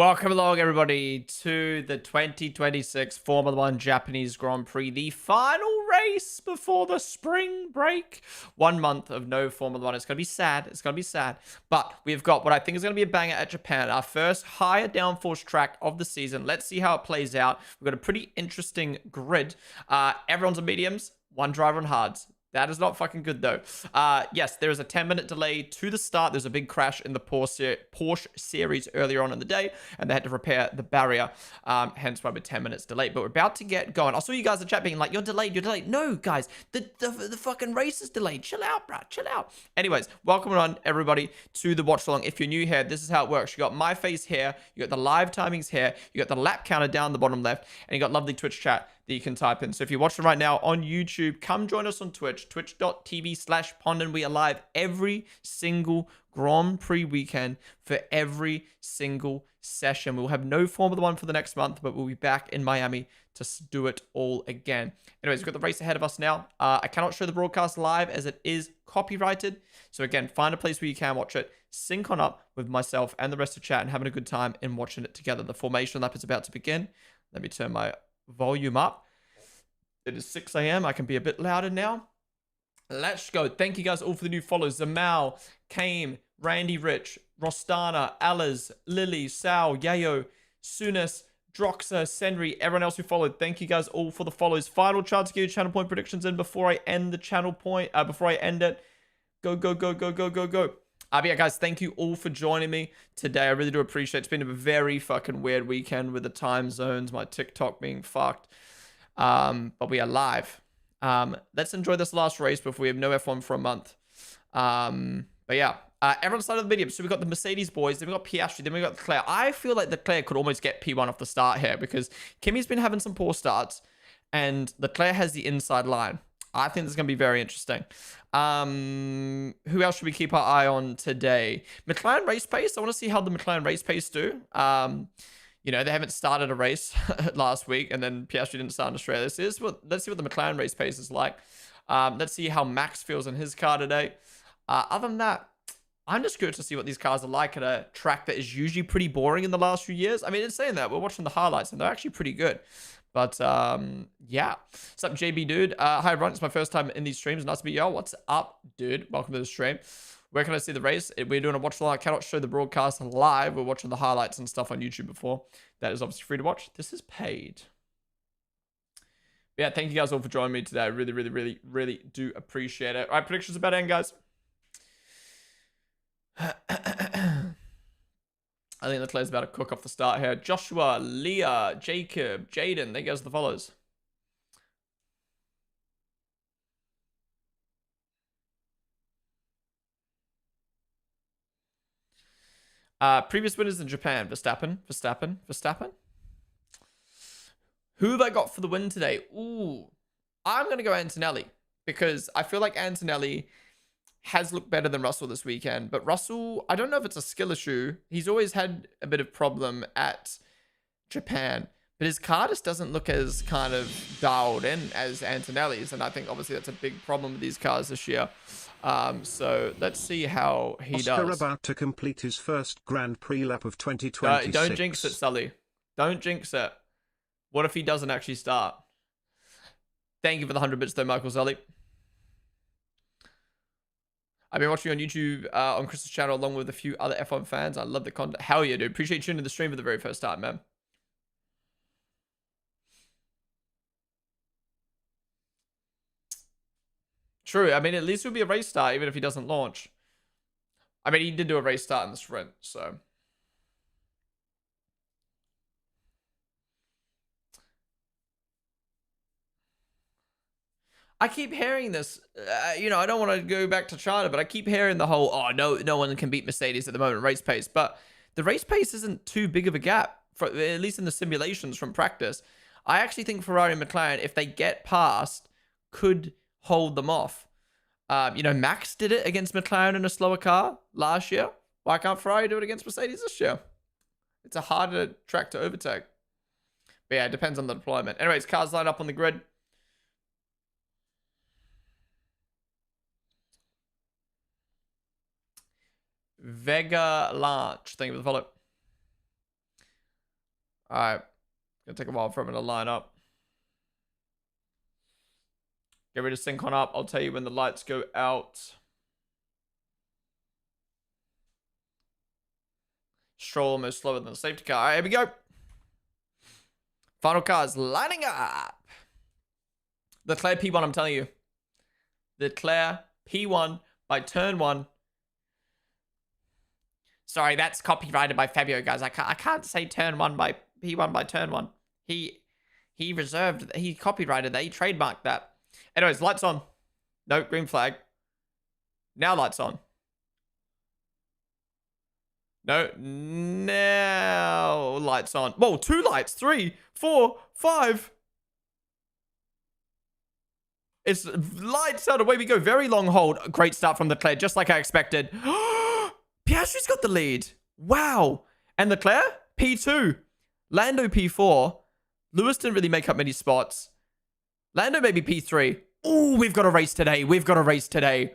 Welcome along, everybody, to the 2026 Formula One Japanese Grand Prix, the final race before the spring break. 1 month of no Formula One. It's going to be sad. It's going to be sad. But we've got what I think is going to be a banger at Japan, our first higher downforce track of the season. Let's see how it plays out. We've got a pretty interesting grid. Everyone's on mediums, one driver on hards. That is not fucking good, though. Yes, there is a 10-minute delay to the start. There's a big crash in the Porsche series earlier on in the day, and they had to repair the barrier, hence why we're 10 minutes delayed. But we're about to get going. I saw you guys in the chat being like, you're delayed, you're delayed. No, guys, the fucking race is delayed. Chill out, bruh, chill out. Anyways, welcome on, everybody, to the watch-along. If you're new here, this is how it works. You got my face here, you got the live timings here, you got the lap counter down the bottom left, and you got lovely Twitch chat that you can type in. So if you're watching right now on YouTube, come join us on Twitch, twitch.tv/Ponden. We are live every single Grand Prix weekend for every single session. We'll have no Formula One for the next month, but we'll be back in Miami to do it all again. Anyways, we've got the race ahead of us now. I cannot show the broadcast live as it is copyrighted. So again, find a place where you can watch it. Sync on up with myself and the rest of chat and having a good time in watching it together. The formation lap is about to begin. Let me turn my volume up. It is 6 a.m. I can be a bit louder now. Let's go. Thank you guys all for the new follows. Zamal, Kame, Randy Rich, Rostana, Aliz, Lily, Sal, Yayo, Sunis, Droxa, Senri, everyone else who followed. Thank you guys all for the follows. Final chance to get your channel point predictions in before I end the channel point. Before I end it. Go, go, go, go, go, go, go. But yeah, guys, thank you all for joining me today. I really do appreciate it. It's been a very fucking weird weekend with the time zones, my TikTok being fucked. But we are live. Let's enjoy this last race before we have no F1 for a month. But yeah, everyone started the video. So we got the Mercedes boys, then we got Piastri, then we got Leclerc. I feel like Leclerc could almost get P1 off the start here because Kimi's been having some poor starts and Leclerc has the inside line. I think this is going to be very interesting. Who else should we keep our eye on today? McLaren race pace. I want to see how the McLaren race pace do. You know, they haven't started a race last week, and then Piastri didn't start in Australia. Let's see what the McLaren race pace is like. Let's see how Max feels in his car today. Other than that, I'm just curious to see what these cars are like at a track that is usually pretty boring in the last few years. I mean, it's saying that. We're watching the highlights, and they're actually pretty good. But, yeah. What's up, JB, dude? Hi, everyone. It's my first time in these streams. Nice to meet y'all. What's up, dude? Welcome to the stream. Where can I see the race? We're doing a watch along. I cannot show the broadcast live. We're watching the highlights and stuff on YouTube before. That is obviously free to watch. This is paid. But yeah, thank you guys all for joining me today. I really, really, really, really do appreciate it. All right, predictions about end, guys. I think Leclerc's about to cook off the start here. Joshua, Leah, Jacob, Jaden. There goes the follows. Previous winners in Japan. Verstappen. Who have I got for the win today? Ooh. I'm going to go Antonelli. Because I feel like Antonelli has looked better than Russell this weekend. But Russell, I don't know if it's a skill issue. He's always had a bit of problem at Japan. But his car just doesn't look as kind of dialed in as Antonelli's. And I think obviously that's a big problem with these cars this year. So let's see how he Oscar does. About to complete his first Grand Prix lap of 2026. Don't jinx it, Sully. Don't jinx it. What if he doesn't actually start? Thank you for the 100 bits though, Michael Sully. I've been watching on YouTube on Chris's channel along with a few other F1 fans. I love the content. Hell yeah, dude. Appreciate you tuning to the stream for the very first time, man. True. I mean, at least it would be a race start, even if he doesn't launch. I mean, he did do a race start in the sprint, so. I keep hearing this, you know, I don't want to go back to China, but I keep hearing the whole, oh, no one can beat Mercedes at the moment, race pace. But the race pace isn't too big of a gap, at least in the simulations from practice. I actually think Ferrari and McLaren, if they get past, could hold them off. You know, Max did it against McLaren in a slower car last year. Why can't Ferrari do it against Mercedes this year? It's a harder track to overtake. But yeah, it depends on the deployment. Anyways, cars line up on the grid. Vega Launch. Thank you for the follow. All right. Gonna take a while for him to line up. Get ready to sync on up. I'll tell you when the lights go out. Stroll almost slower than the safety car. All right, here we go. Final cars lining up. Leclerc P1, I'm telling you. Leclerc P1 by turn 1. Sorry, that's copyrighted by Fabio, guys. I can't say turn 1 by P1 by turn 1. He copyrighted that. He trademarked that. Anyways, lights on. No, green flag. Now lights on. No, now lights on. Whoa, 2 lights. 3, 4, 5. It's lights out. Away we go. Very long hold. Great start from Leclerc, just like I expected. Piastri's got the lead. Wow. And Leclerc, P2. Lando, P4. Lewis didn't really make up many spots. Lando, maybe P3. Oh, we've got a race today. We've got a race today.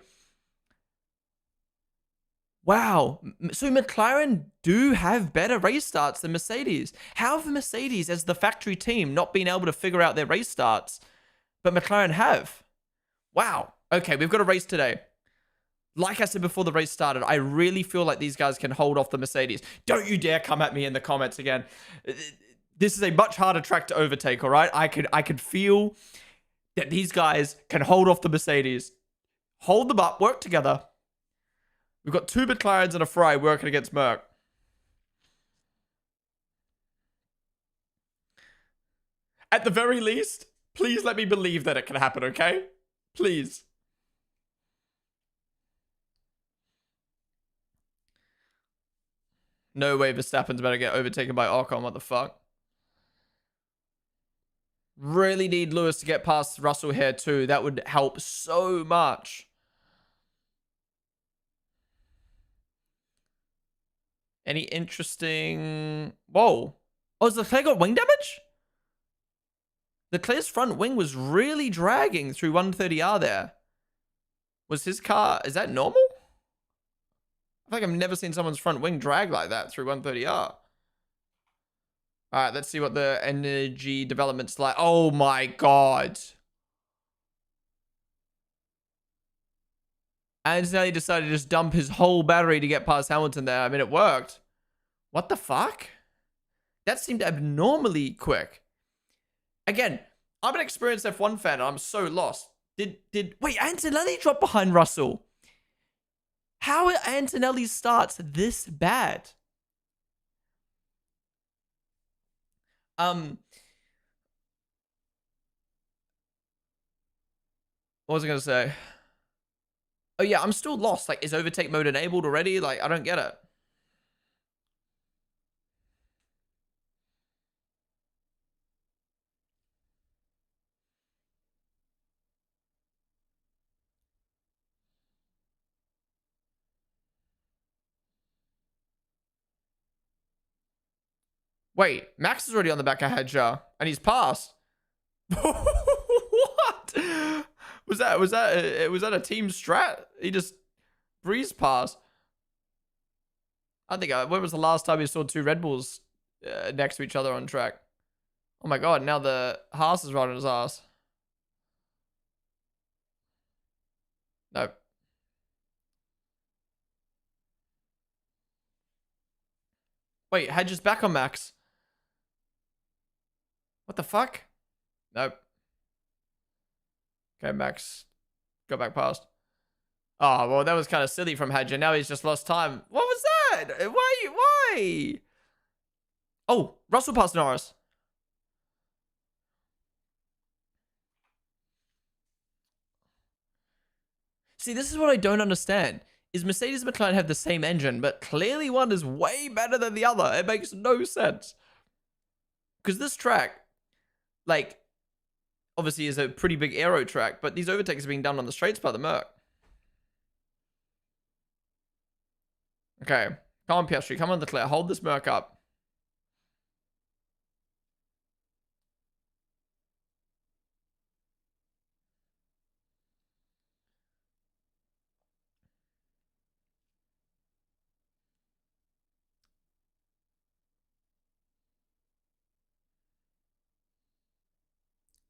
Wow. So McLaren do have better race starts than Mercedes. How have Mercedes, as the factory team, not been able to figure out their race starts, but McLaren have? Wow. Okay, we've got a race today. Like I said before the race started, I really feel like these guys can hold off the Mercedes. Don't you dare come at me in the comments again. This is a much harder track to overtake, all right? I could feel that these guys can hold off the Mercedes. Hold them up, work together. We've got 2 McLarens and a Ferrari working against Merc. At the very least, please let me believe that it can happen, okay? Please. No way Verstappen's about to get overtaken by Ocon. What the fuck? Really need Lewis to get past Russell here too. That would help so much. Any interesting... Whoa. Oh, has Leclerc got wing damage? Leclerc's front wing was really dragging through 130R there. Was his car... Is that normal? I feel like I've never seen someone's front wing drag like that through 130R. All right, let's see what the energy development's like. Oh my god. Antonelli decided to just dump his whole battery to get past Hamilton there. I mean, it worked. What the fuck? That seemed abnormally quick. Again, I'm an experienced F1 fan and I'm so lost. Wait, Antonelli dropped behind Russell. How are Antonelli's starts this bad? What was I gonna say? Oh yeah, I'm still lost. Like, is overtake mode enabled already? Like, I don't get it. Wait, Max is already on the back of Hadjar, and he's passed. What? Was that a team strat? He just breezed past. I think, when was the last time we saw 2 Red Bulls next to each other on track? Oh my god, now the Haas is right on his ass. Nope. Wait, Hadjar's back on Max. What the fuck? Nope. Okay, Max. Go back past. Oh, well, that was kind of silly from Hadjar. Now he's just lost time. What was that? Why? Oh, Russell passed Norris. See, this is what I don't understand. Is Mercedes and McLaren have the same engine, but clearly one is way better than the other. It makes no sense. Because this track, like, obviously is a pretty big aero track, but these overtakes are being done on the straights by the Merc. Okay. Come on, Piastri. Come on, Leclerc. Hold this Merc up.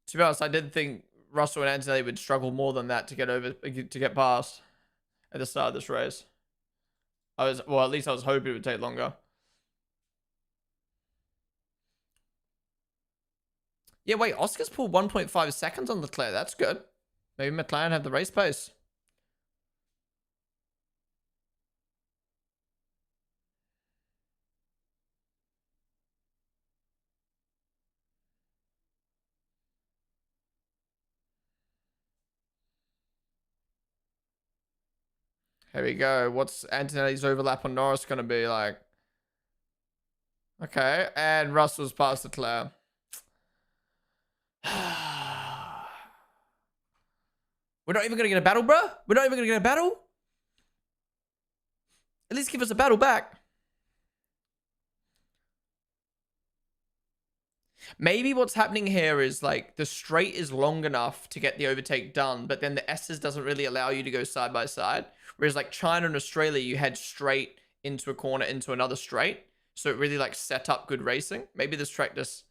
To be honest, I did think Russell and Antonelli would struggle more than that to get past at the start of this race. Well, at least I was hoping it would take longer. Yeah, wait, Oscar's pulled 1.5 seconds on Leclerc. That's good. Maybe McLaren have the race pace. Here we go. What's Antonelli's overlap on Norris going to be like? Okay, and Russell's past Leclerc. We're not even going to get a battle, bro? We're not even going to get a battle? At least give us a battle back. Maybe what's happening here is like the straight is long enough to get the overtake done, but then the S's doesn't really allow you to go side by side. Whereas like China and Australia, you head straight into a corner, into another straight. So it really like set up good racing. Maybe this track just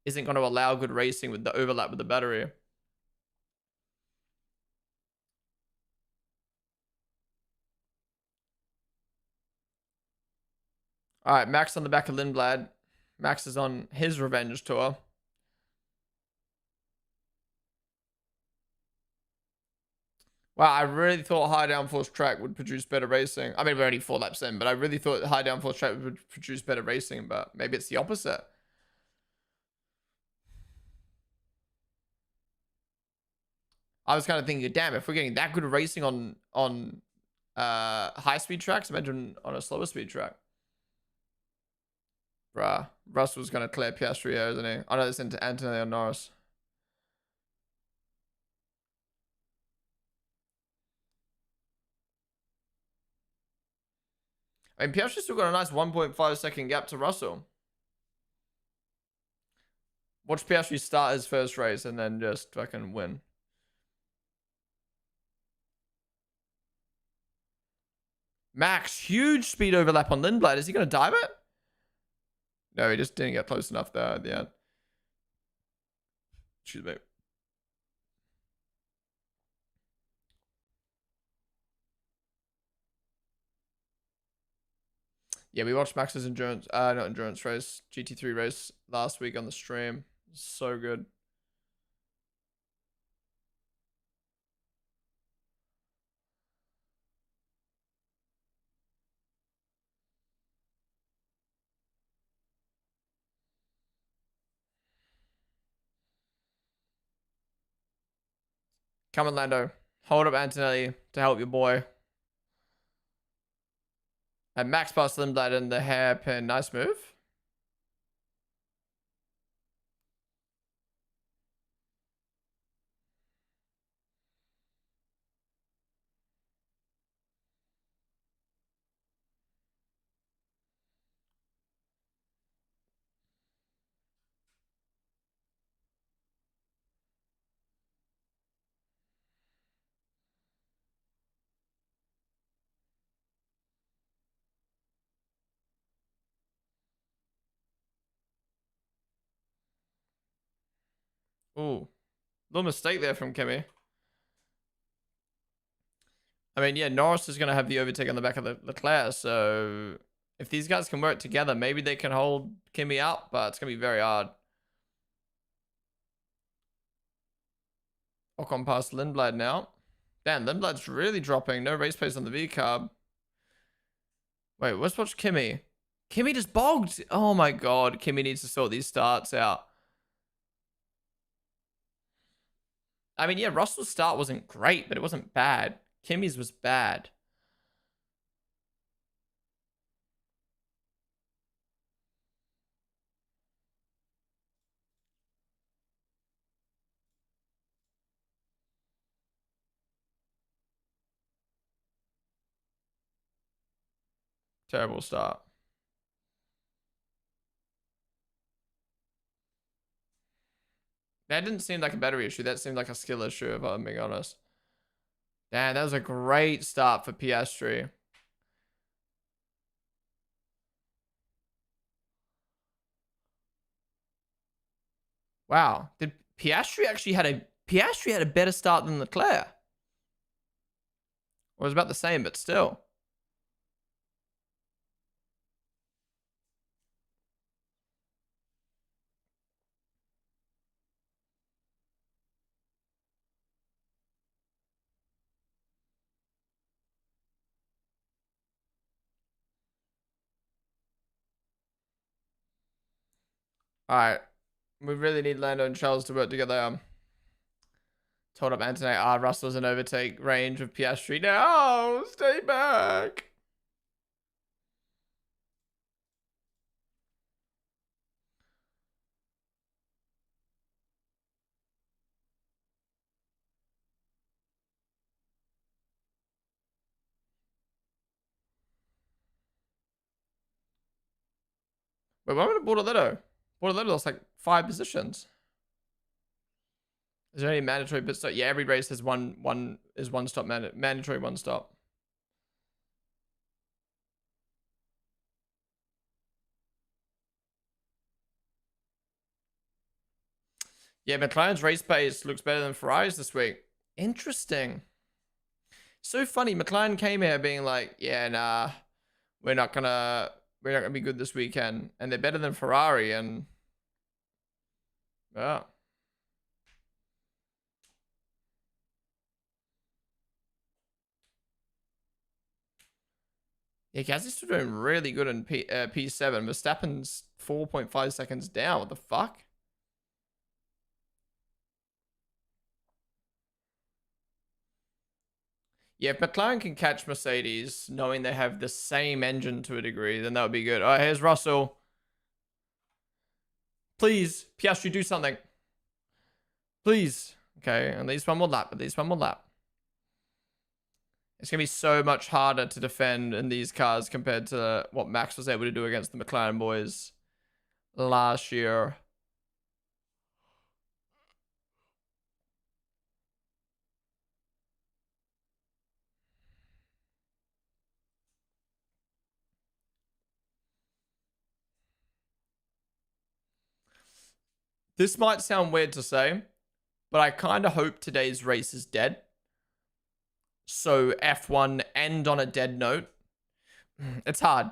isn't going to allow good racing with the overlap with the battery. All right, Max on the back of Lindblad. Max is on his revenge tour. Wow, I really thought high downforce track would produce better racing. I mean, we're only 4 laps in, but I really thought high downforce track would produce better racing, but maybe it's the opposite. I was kind of thinking, damn, if we're getting that good racing on high speed tracks, imagine on a slower speed track. Bruh, Russell's gonna clear Piastri here, isn't he? I know this into Antonelli or Norris. I mean, Piastri's still got a nice 1.5 second gap to Russell. Watch Piastri start his first race and then just fucking win. Max, huge speed overlap on Lindblad. Is he going to dive it? No, he just didn't get close enough there at the end. Excuse me. Yeah, we watched Max's endurance, not endurance race, GT3 race last week on the stream. So good. Come on, Lando. Hold up Antonelli to help your boy. And Max past Lindblad in the hairpin. Nice move. Ooh. Little mistake there from Kimi. I mean, yeah, Norris is going to have the overtake on the back of the Leclerc, so if these guys can work together, maybe they can hold Kimi up, but it's going to be very hard. Ocon past Lindblad now. Damn, Lindblad's really dropping. No race pace on the V-carb. Wait, let's watch Kimi. Kimi just bogged. Oh my god, Kimi needs to sort these starts out. I mean, yeah, Russell's start wasn't great, but it wasn't bad. Kimi's was bad. Terrible start. That didn't seem like a battery issue. That seemed like a skill issue, if I'm being honest. Damn, that was a great start for Piastri. Wow. Did Piastri had a better start than Leclerc. Or it was about the same, but still. All right. We really need Lando and Charles to work together. Told up Anthony, Russell's an overtake range of Piastri. No, stay back. Wait, what happened to Bortoletto? Bortoletto lost like 5 positions. Is there any mandatory pit stop? Yeah, every race has one stop mandatory 1 stop. Yeah, McLaren's race pace looks better than Ferrari's this week. Interesting. So funny. McLaren came here being like, yeah, nah, we're not gonna be good this weekend, and they're better than Ferrari, and yeah. Yeah, Gasly's still doing really good in P7. Verstappen's 4.5 seconds down. What the fuck? Yeah, if McLaren can catch Mercedes, knowing they have the same engine to a degree, then that would be good. Oh, here's Russell. Please, Piastri, do something. Please. Okay, at least one more lap. At least one more lap. It's going to be so much harder to defend in these cars compared to what Max was able to do against the McLaren boys last year. This might sound weird to say, but I kind of hope today's race is dead. So F1 end on a dead note. It's hard.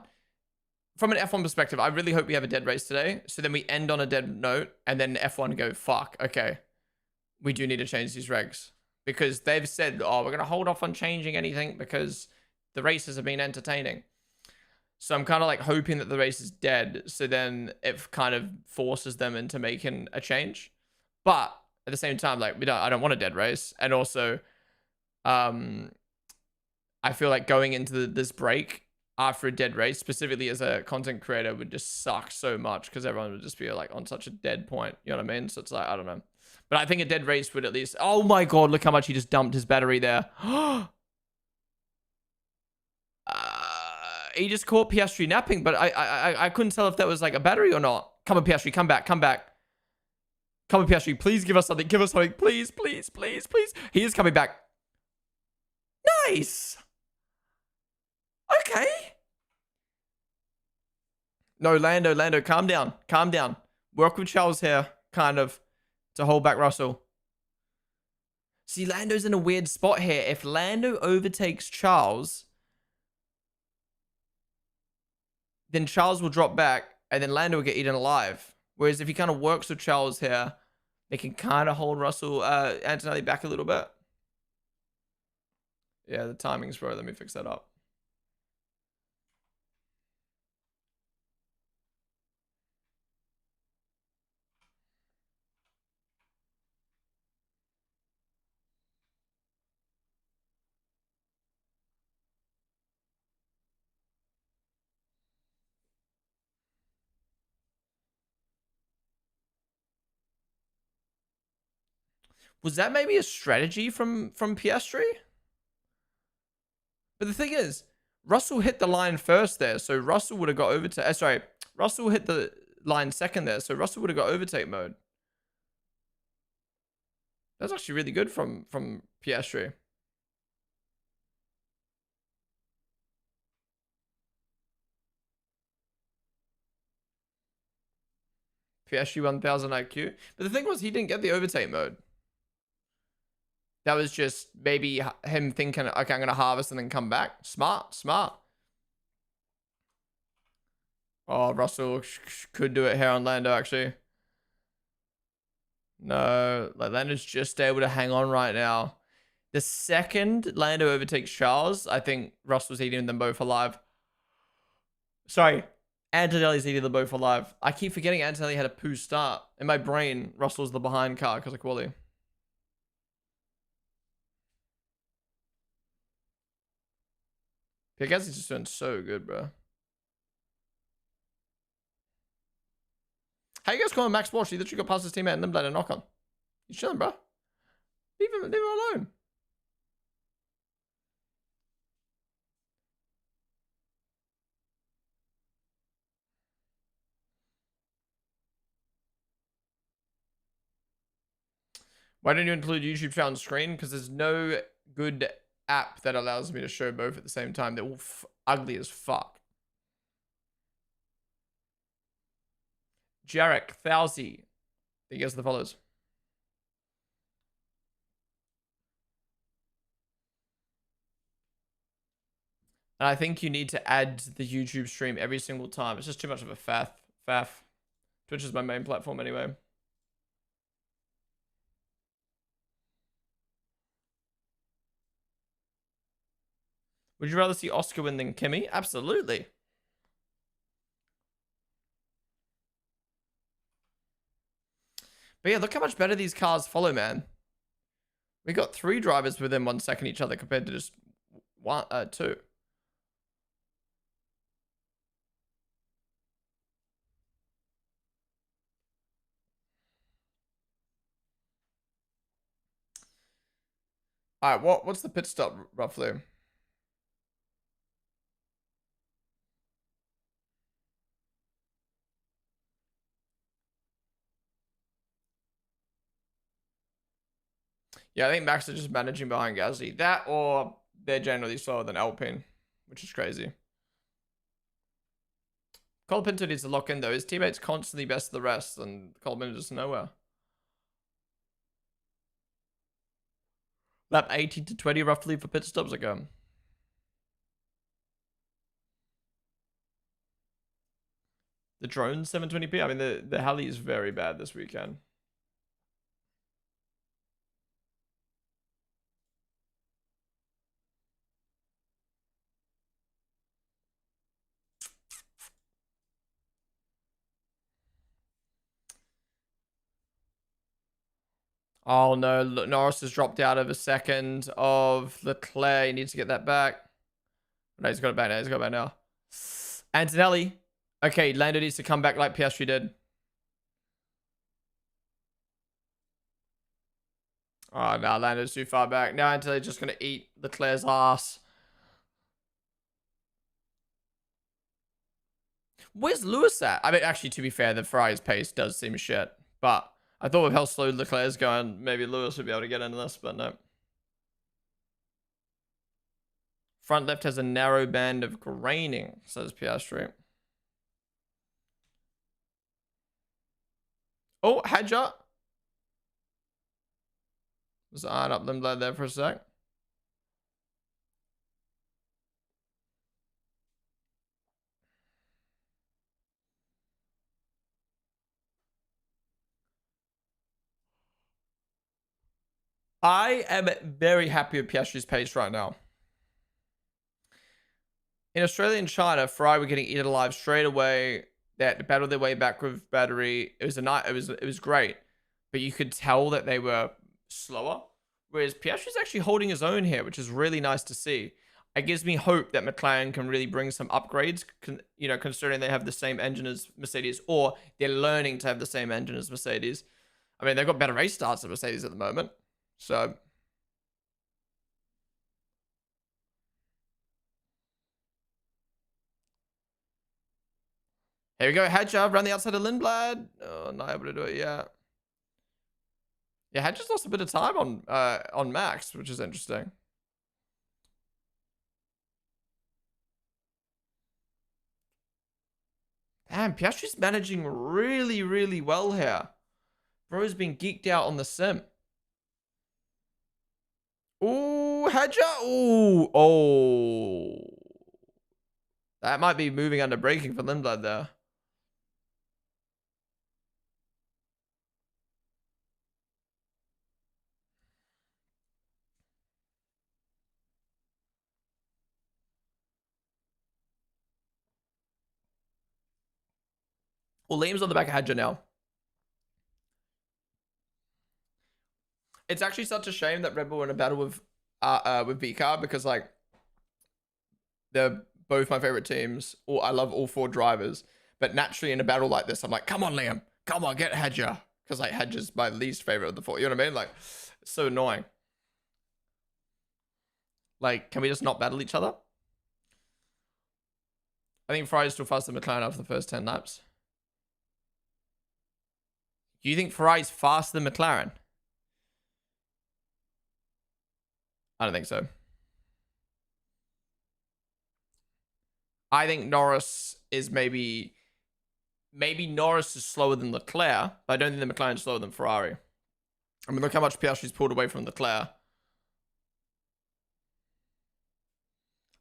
From an F1 perspective, I really hope we have a dead race today. So then we end on a dead note and then F1 go, fuck, okay. We do need to change these regs. Because they've said, oh, we're going to hold off on changing anything because the races have been entertaining. So I'm kind of like hoping that the race is dead. So then it kind of forces them into making a change. But at the same time, like I don't want a dead race. And also, I feel like going into this break after a dead race, specifically as a content creator, would just suck so much because everyone would just be like on such a dead point. You know what I mean? So it's like, I don't know. But I think a dead race would at least... Oh my god, look how much he just dumped his battery there. He just caught Piastri napping, but I couldn't tell if that was like a battery or not. Come on, Piastri, come back, come back. Come on, Piastri, please give us something. Give us something, please, please, please, please. He is coming back. Nice. Okay. No, Lando, calm down. Calm down. Work with Charles here, kind of, to hold back Russell. See, Lando's in a weird spot here. If Lando overtakes Charles, then Charles will drop back, and then Lando will get eaten alive. Whereas if he kind of works with Charles here, they can kind of hold Russell, Antonelli back a little bit. Yeah, the timing's bro. Let me fix that up. Was that maybe a strategy from Piastri? But the thing is, Russell hit the line first there, so Russell would have got overtake. Sorry, Russell hit the line second there, so Russell would have got overtake mode. That's actually really good from Piastri. PSG 1000 IQ. But the thing was, he didn't get the overtake mode. That was just maybe him thinking, okay, I'm going to harvest and then come back. Smart, smart. Oh, Russell could do it here on Lando, actually. No, like Lando's just able to hang on right now. The second Lando overtakes Charles, I think Russell's eating them both alive. Sorry, Antonelli's eating them both alive. I keep forgetting Antonelli had a poo start. In my brain, Russell's the behind car because of quali. I guess he's just doing so good, bro. How you guys calling Max Walsh? He literally got past his teammate and then let a knock on. He's chilling, bro. Leave him alone. Why don't you include YouTube chat on screen? Because there's no good app that allows me to show both at the same time. They're all ugly as fuck. Jarek, Thousy. He gets the follows. And I think you need to add the YouTube stream every single time. It's just too much of a faff. Twitch is my main platform anyway. Would you rather see Oscar win than Kimmy? Absolutely. But yeah, look how much better these cars follow, man. We got 3 drivers within 1 second each other compared to just 2. All right, what's the pit stop roughly? Yeah, I think Max is just managing behind Gasly. That or they're generally slower than Alpine, which is crazy. Colapinto needs to lock in though. His teammates constantly best of the rest, and Colapinto just nowhere. Lap 18 to 20 roughly for pit stops ago. The drone 720p. I mean, the heli is very bad this weekend. Oh no, Norris has dropped out of a second of Leclerc. He needs to get that back. No, he's got it back now. He's got it back now. Antonelli. Okay, Lando needs to come back like Piastri did. Oh, no, Lando's too far back. Now Antonelli's just going to eat Leclerc's ass. Where's Lewis at? I mean, actually, to be fair, the Ferrari's pace does seem shit. But I thought with how slow Leclerc's going, maybe Lewis would be able to get into this, but no. Front left has a narrow band of graining, says Piastri. Oh, Hadja. Was eyeing up Lindblad there for a sec. I am very happy with Piastri's pace right now. In Australia and China, Ferrari were getting eaten alive straight away. They had to battle their way back with battery. It was it was great, but you could tell that they were slower. Whereas Piastri's actually holding his own here, which is really nice to see. It gives me hope that McLaren can really bring some upgrades, you know, considering they have the same engine as Mercedes, or they're learning to have the same engine as Mercedes. I mean, they've got better race starts than Mercedes at the moment. So here we go. Hadjar around the outside of Lindblad. Oh, not able to do it yet. Yeah, Hadjar's lost a bit of time on Max, which is interesting. Damn, Piastri's managing really, really well here. Bro's been geeked out on the sim. Ooh, Hedger. Ooh, oh. That might be moving under braking for Lindblad there. Well, Liam's on the back of Hedger now. It's actually such a shame that Red Bull are in a battle with VCAR because like they're both my favorite teams. I love all four drivers, but naturally in a battle like this, I'm like, come on, Liam, come on, get Hedger, because like Hedger's my least favorite of the four. You know what I mean? Like, it's so annoying. Like, can we just not battle each other? I think Ferrari's still faster than McLaren after the first 10 laps. Do you think Ferrari's faster than McLaren? I don't think so. I think Norris is maybe Norris is slower than Leclerc, but I don't think the McLaren is slower than Ferrari. I mean, look how much Piastri's pulled away from Leclerc.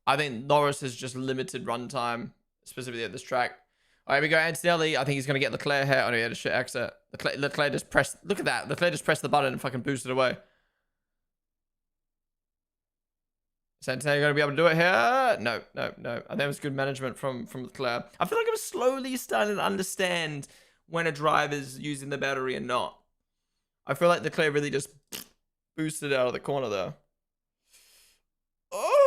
I think Norris has just limited runtime, specifically at this track. All right, here we go. Antonelli. I think he's going to get Leclerc here. Oh, no, he had a shit exit. Leclerc just pressed. Look at that. Leclerc just pressed the button and fucking boosted away. Is Antonelli going to be able to do it here? No, no, no. I think it was good management from Leclerc. I feel like I'm slowly starting to understand when a driver's using the battery and not. I feel like Leclerc really just boosted out of the corner there. Oh.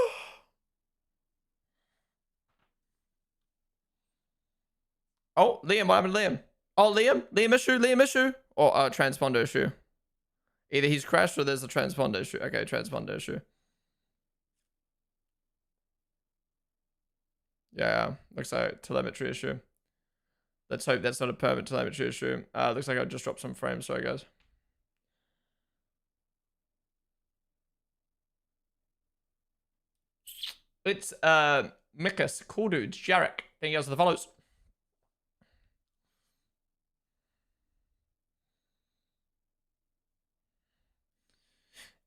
Oh, Liam, what happened to Liam? Oh, Liam issue, or transponder issue. Either he's crashed or there's a transponder issue. Okay, transponder issue. Yeah, looks like telemetry issue. Let's hope that's not a permanent telemetry issue. Looks like I just dropped some frames. Sorry, guys. It's Mikas, Cool Dudes, Jarek. Thank you guys for the follows.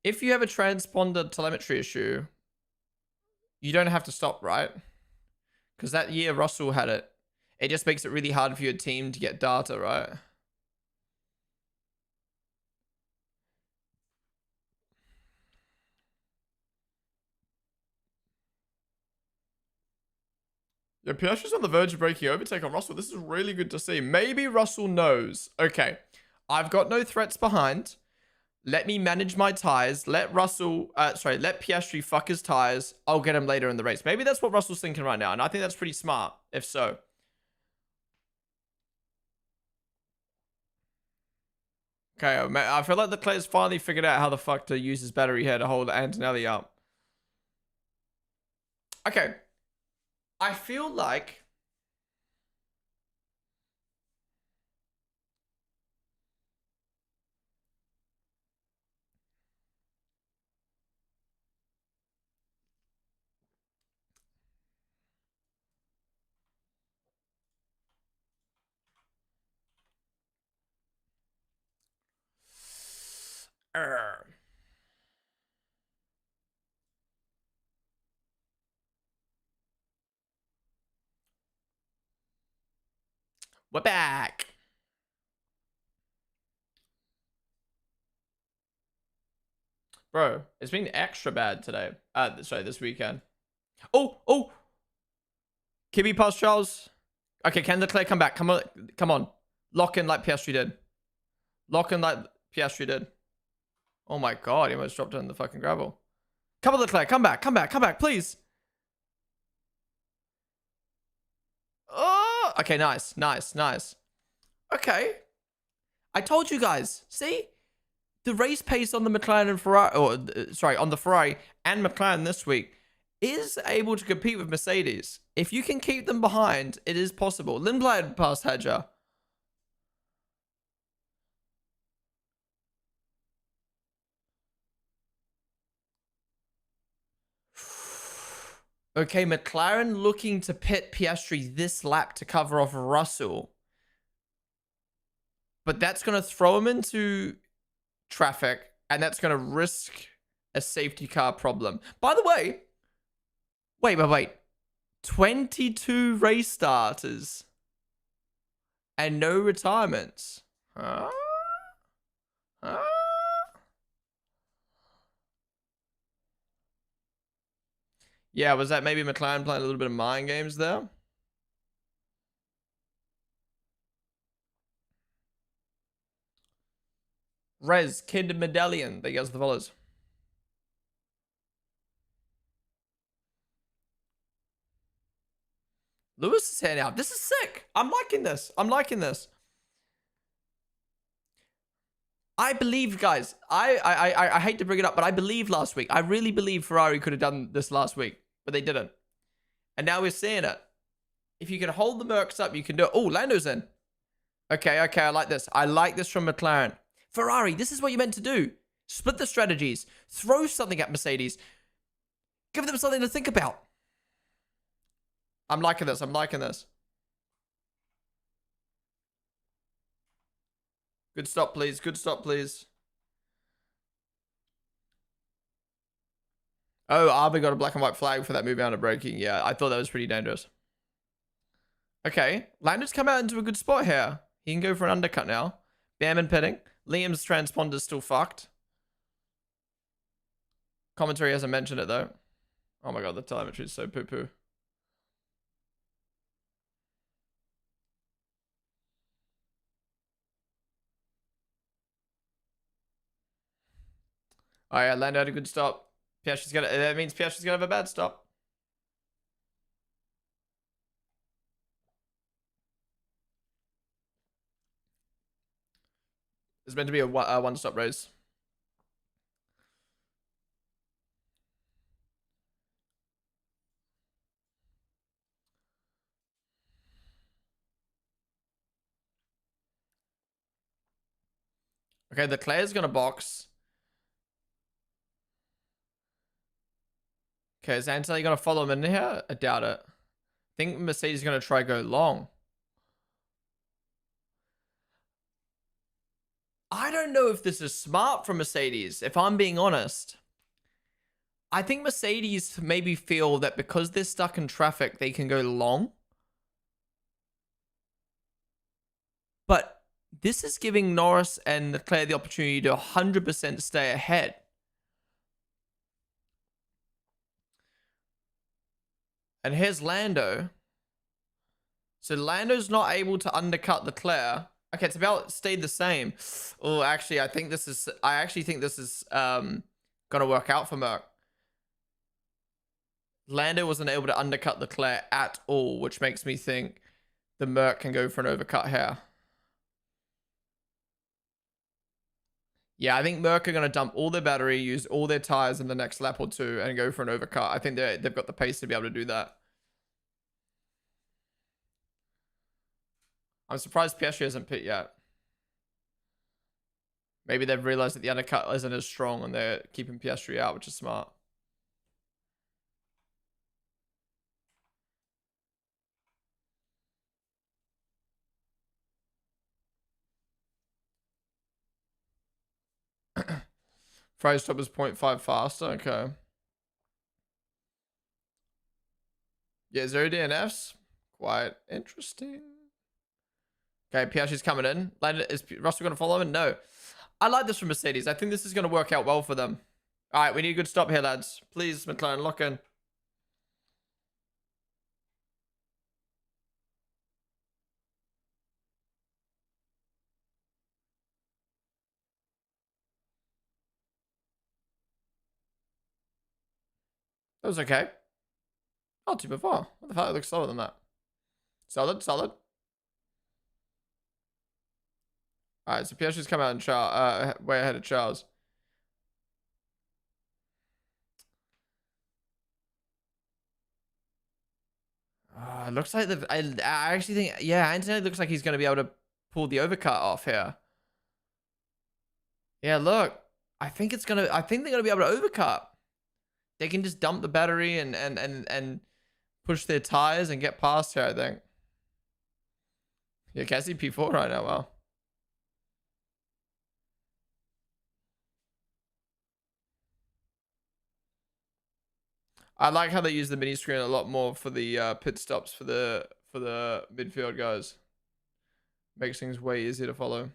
If you have a transponder telemetry issue, you don't have to stop, right? Because that year Russell had it. It just makes it really hard for your team to get data, right? Yeah, Piastri's on the verge of breaking overtake on Russell. This is really good to see. Maybe Russell knows. Okay, I've got no threats behind. Let me manage my tires. Let Piastri fuck his tires. I'll get him later in the race. Maybe that's what Russell's thinking right now, and I think that's pretty smart, if so. Okay, I feel like the player's finally figured out how the fuck to use his battery here to hold Antonelli up. Okay. I feel like... We're back. Bro, it's been extra bad today. Sorry, this weekend. Oh! Kibby past Charles. Okay, can Leclerc come back? Come on. Lock in like Piastri did. Lock in like Piastri did. Oh my god, he almost dropped it in the fucking gravel. Come on, Leclerc, come back, please. Oh, okay, nice. Okay. I told you guys. See? The race pace on the McLaren and Ferrari, on the Ferrari and McLaren this week is able to compete with Mercedes. If you can keep them behind, it is possible. Lindblad passed Hedger. Okay, McLaren looking to pit Piastri this lap to cover off Russell. But that's going to throw him into traffic, and that's going to risk a safety car problem. By the way, wait. 22 race starters and no retirements. Huh? Huh? Yeah, was that maybe McLaren playing a little bit of mind games there? Rez, Kid Medallion. There goes the follows. Lewis is heading out. This is sick. I'm liking this. I'm liking this. I believe, guys. I hate to bring it up, but I believe last week. I really believe Ferrari could have done this last week, but they didn't. And now we're seeing it. If you can hold the Mercs up, you can do it. Oh, Lando's in. Okay, I like this. I like this from McLaren. Ferrari, this is what you're meant to do. Split the strategies. Throw something at Mercedes. Give them something to think about. I'm liking this. I'm liking this. Good stop, please. Good stop, please. Oh, Arby got a black and white flag for that move out of braking. Yeah, I thought that was pretty dangerous. Okay, Lando's come out into a good spot here. He can go for an undercut now. Bam pitting. Liam's transponder's still fucked. Commentary hasn't mentioned it though. Oh my god, the telemetry is so poo-poo. Oh yeah, Lando had a good stop. That means Piastri's gonna have a bad stop. It's meant to be a one-stop race. Okay, Leclerc's gonna box. Okay, is Antonelli gonna follow him in here? I doubt it. I think Mercedes is gonna try go long. I don't know if this is smart from Mercedes, if I'm being honest. I think Mercedes maybe feel that because they're stuck in traffic, they can go long. But this is giving Norris and Leclerc the opportunity to 100% stay ahead. And here's Lando. So Lando's not able to undercut Leclerc. Okay, it's about stayed the same. Oh, actually, I actually think this is gonna work out for Merc. Lando wasn't able to undercut Leclerc at all, which makes me think the Merc can go for an overcut here. Yeah, I think Merc are going to dump all their battery, use all their tires in the next lap or two, and go for an overcut. I think they've got the pace to be able to do that. I'm surprised Piastri hasn't pit yet. Maybe they've realized that the undercut isn't as strong and they're keeping Piastri out, which is smart. Fry's top is 0.5 faster. Okay. Yeah, 0 DNFs. Quite interesting. Okay, Piastri's coming in. Is Russell going to follow him? No. I like this from Mercedes. I think this is going to work out well for them. All right, we need a good stop here, lads. Please, McLaren, lock in. That was okay. Not too before. What the fuck? It looks slower than that. Solid, solid. Alright, so Piastri's come out and way ahead of Charles. It looks like I actually think, yeah, Anthony looks like he's going to be able to pull the overcut off here. Yeah, look. I think they're going to be able to overcut. they can just dump the battery and push their tires and get past her, I think. Yeah, Cassie P4 right now, wow. I like how they use the mini screen a lot more for the pit stops for the midfield guys. Makes things way easier to follow.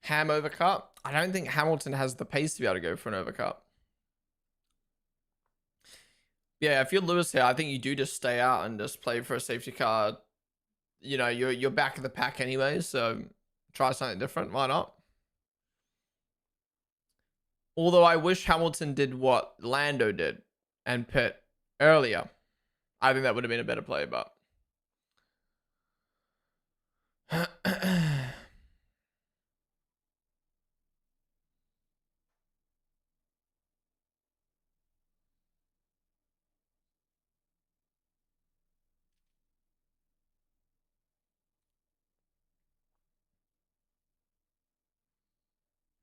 Ham overcut. I don't think Hamilton has the pace to be able to go for an overcut. Yeah, if you're Lewis here, I think you do just stay out and just play for a safety car. You know, you're back of the pack anyway, so try something different. Why not? Although I wish Hamilton did what Lando did and pit earlier. I think that would have been a better play, but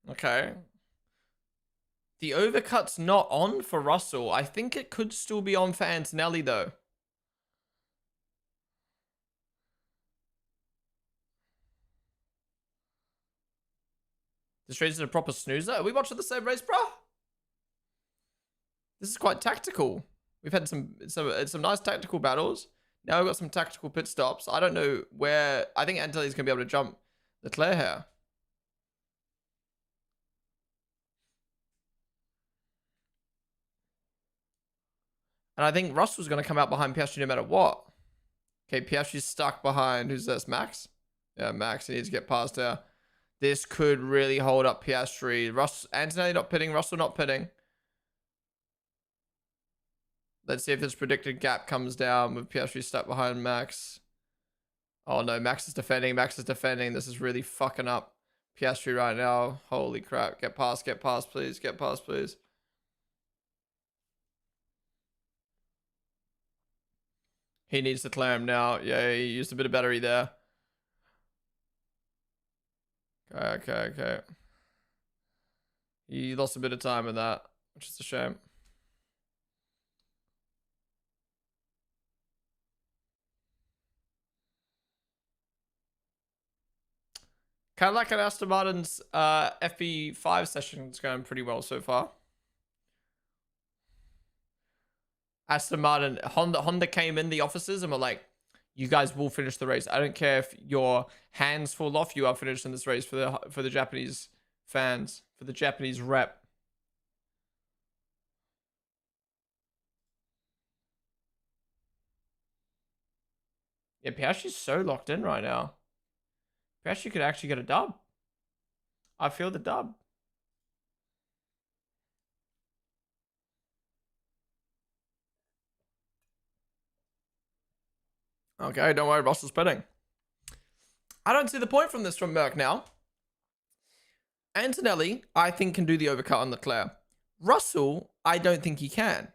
okay. The overcut's not on for Russell. I think it could still be on for Antonelli, though. This race is a proper snoozer. Are we watching the same race, bro? This is quite tactical. We've had some nice tactical battles. Now we've got some tactical pit stops. I don't know where... I think Antonelli's going to be able to jump Leclerc here. And I think Russell's going to come out behind Piastri no matter what. Okay, Piastri's stuck behind. Who's this? Max? Yeah, Max. He needs to get past her. This could really hold up Piastri. Antonelli not pitting. Russell not pitting. Let's see if this predicted gap comes down with Piastri stuck behind Max. Oh no, Max is defending. Max is defending. This is really fucking up Piastri right now. Holy crap. Get past, please. Get past, please. He needs to clear him now. Yeah, he used a bit of battery there. Okay. He lost a bit of time with that, which is a shame. Kind of like an Aston Martin's FP5 session is going pretty well so far. Aston Martin, Honda came in the offices and were like, you guys will finish the race. I don't care if your hands fall off, you are finishing this race for the Japanese fans, for the Japanese rep. Yeah, Piastri's so locked in right now. Piastri could actually get a dub. I feel the dub. Okay, don't worry, Russell's pitting. I don't see the point from this from Merck now. Antonelli, I think, can do the overcut on Leclerc. Russell, I don't think he can.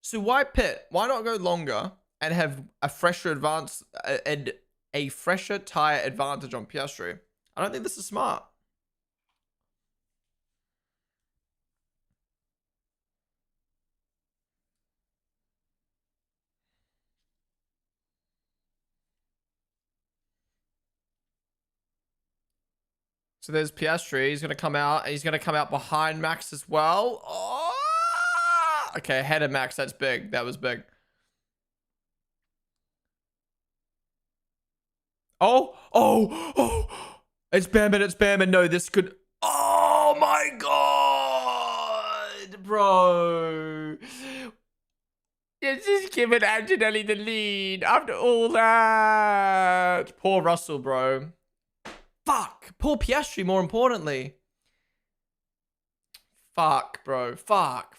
So why pit? Why not go longer and have a fresher advance and a fresher tire advantage on Piastri? I don't think this is smart. So there's Piastri. He's going to come out. And he's going to come out behind Max as well. Oh! Okay, ahead of Max. That's big. That was big. Oh! It's Bamman. No, this could... Oh my god! Bro. This is giving Antonelli the lead after all that. Poor Russell, bro. Fuck. Poor Piastri, more importantly. Fuck, bro. Fuck.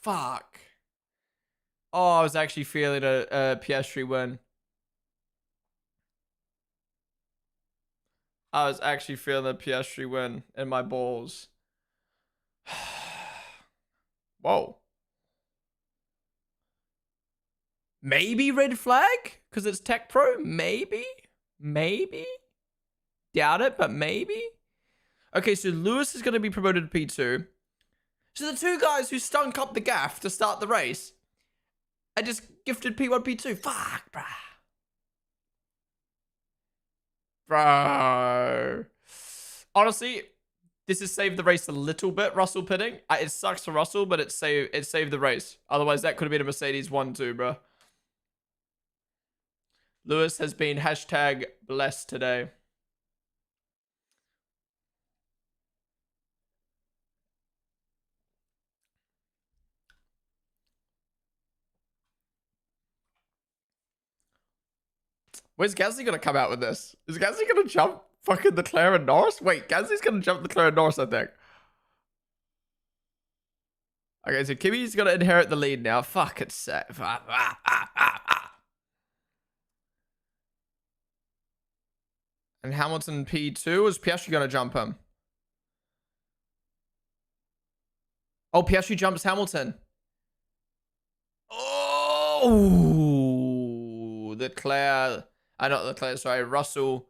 Oh, I was actually feeling a Piastri win. I was actually feeling the Piastri win in my balls. Whoa. Maybe red flag? Because it's Tech Pro? Maybe? Maybe? Doubt it, but maybe? Okay, so Lewis is going to be promoted to P2. So the two guys who stunk up the gaff to start the race are just gifted P1, P2. Fuck, bruh. Bro. Honestly, this has saved the race a little bit, Russell pitting. It sucks for Russell, but it saved the race. Otherwise, that could have been a Mercedes 1-2, bro. Lewis has been hashtag blessed today. Where's Gasly gonna come out with this? Is Gasly gonna jump fucking Leclerc and Norris? Wait, Gasly's gonna jump Leclerc and Norris, I think. Okay, so Kimi's gonna inherit the lead now. Fuck, it's safe. And Hamilton P2. Is Piastri gonna jump him? Oh, Piastri jumps Hamilton. Oh, Leclerc. Not Leclerc, sorry. Russell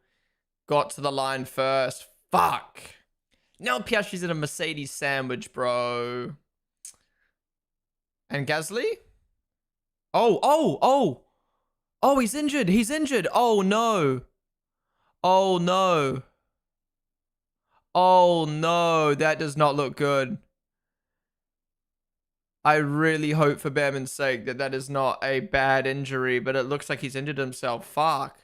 got to the line first. Fuck. Now Piastri's in a Mercedes sandwich, bro. And Gasly? Oh, he's injured. He's injured. Oh, no. Oh, no. Oh, no. That does not look good. I really hope for Behrman's sake that is not a bad injury, but it looks like he's injured himself. Fuck.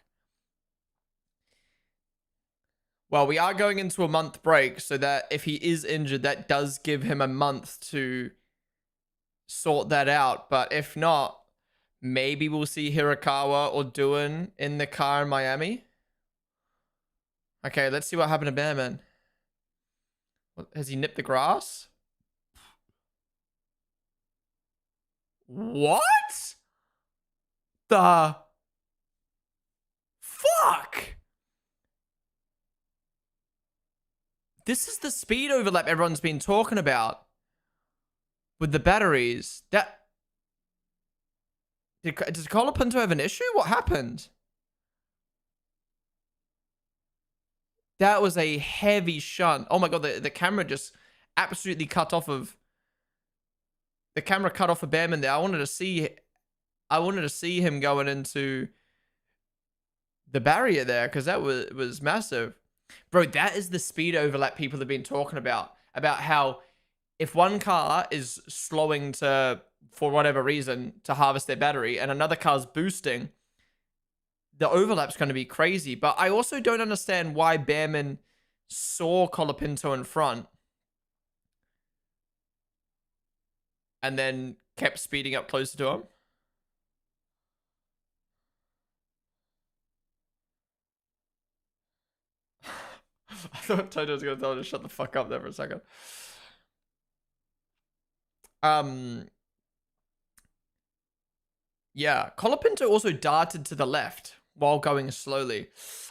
Well, we are going into a month break, so that if he is injured, that does give him a month to sort that out. But if not, maybe we'll see Hirakawa or Doohan in the car in Miami. Okay, let's see what happened to Behrman. Has he nipped the grass? What? The fuck? This is the speed overlap everyone's been talking about with the batteries. Does Colapinto have an issue? What happened? That was a heavy shunt. Oh my god, the camera just absolutely cut off of... The camera cut off of Behrman there. I wanted to see him going into the barrier there, because that was massive. Bro, that is the speed overlap people have been talking about how if one car is slowing for whatever reason, to harvest their battery, and another car's boosting, the overlap's going to be crazy. But I also don't understand why Behrman saw Colapinto in front and then kept speeding up closer to him. I thought Toto was going to tell him to shut the fuck up there for a second. Yeah, Colapinto also darted to the left while going slowly.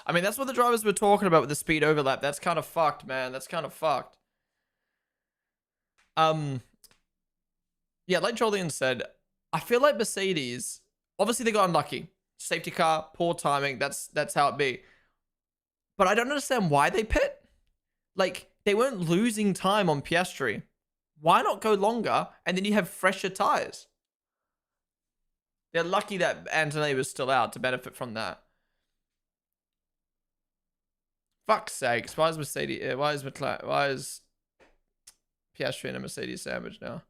I mean, that's what the drivers were talking about with the speed overlap. That's kind of fucked, man. That's kind of fucked. Yeah, like Jolien said, I feel like Mercedes, obviously they got unlucky. Safety car, poor timing. That's how it be. But I don't understand why they pit. Like, they weren't losing time on Piastri. Why not go longer and then you have fresher tires? They're lucky that Antonelli was still out to benefit from that. Fuck's sakes. Why is Piastri in a Mercedes sandwich now?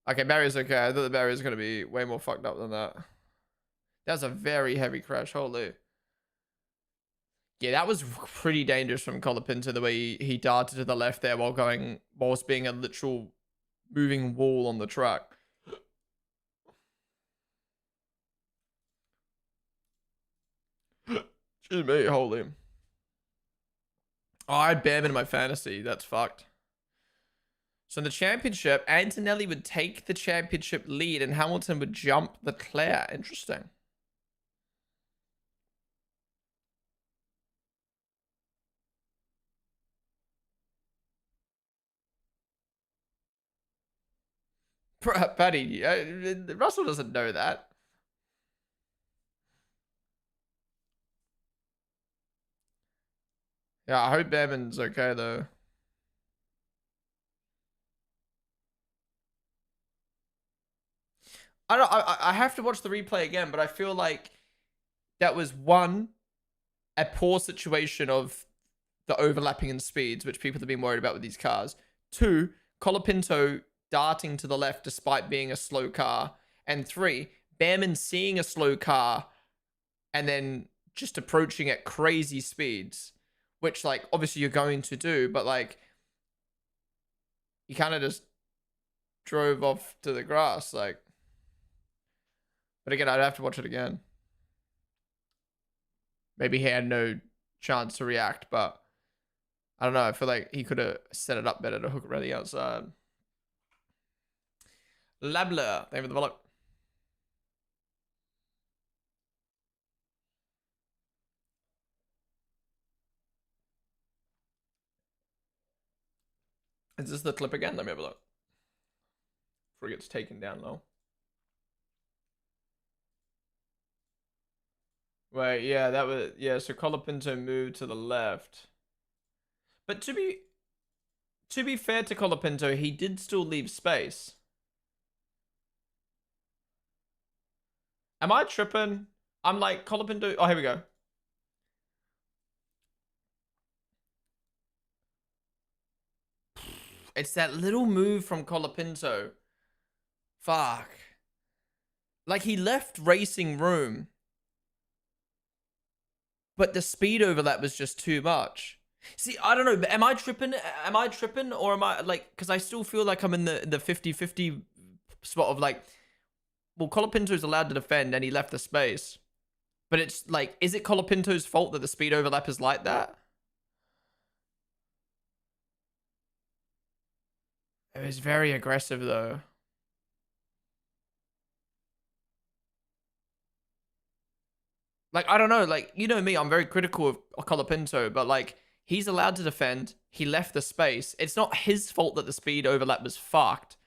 Okay, barrier's okay. I thought the barrier's going to be way more fucked up than that. That was a very heavy crash. Holy. Yeah, that was pretty dangerous from Colapinto, the way he darted to the left there whilst being a literal moving wall on the track. Excuse me, holy. Oh, I had Behrman in my fantasy. That's fucked. So in the championship, Antonelli would take the championship lead and Hamilton would jump Leclerc. Interesting. Paddy, Russell doesn't know that. Yeah, I hope Behrman's okay though. I don't. I have to watch the replay again, but I feel like that was one, a poor situation of the overlapping in speeds, which people have been worried about with these cars. Two, Colapinto darting to the left despite being a slow car. And three, Behrman seeing a slow car and then just approaching at crazy speeds, which, like, obviously you're going to do, but, like, you kind of just drove off to the grass, like. But again, I'd have to watch it again. Maybe he had no chance to react, but I don't know. I feel like he could have set it up better to hook it around the outside. Labler, thank you for the follow. Is this the clip again? Let me have a look. Before it gets taken down low. Wait, yeah, that was, yeah, so Colapinto moved to the left. But to be fair to Colapinto, he did still leave space. Am I tripping? I'm like, Colapinto, oh, here we go. It's that little move from Colapinto. Fuck. Like, he left racing room, but the speed overlap was just too much. See, I don't know, but am I tripping? Am I tripping? Or am I, like, because I still feel like I'm in the 50-50 spot of, like, well, Colapinto's allowed to defend and he left the space. But it's like, is it Colapinto's fault that the speed overlap is like that? It was very aggressive, though. Like, I don't know. Like, you know me, I'm very critical of Colapinto, but, like, he's allowed to defend. He left the space. It's not his fault that the speed overlap was fucked.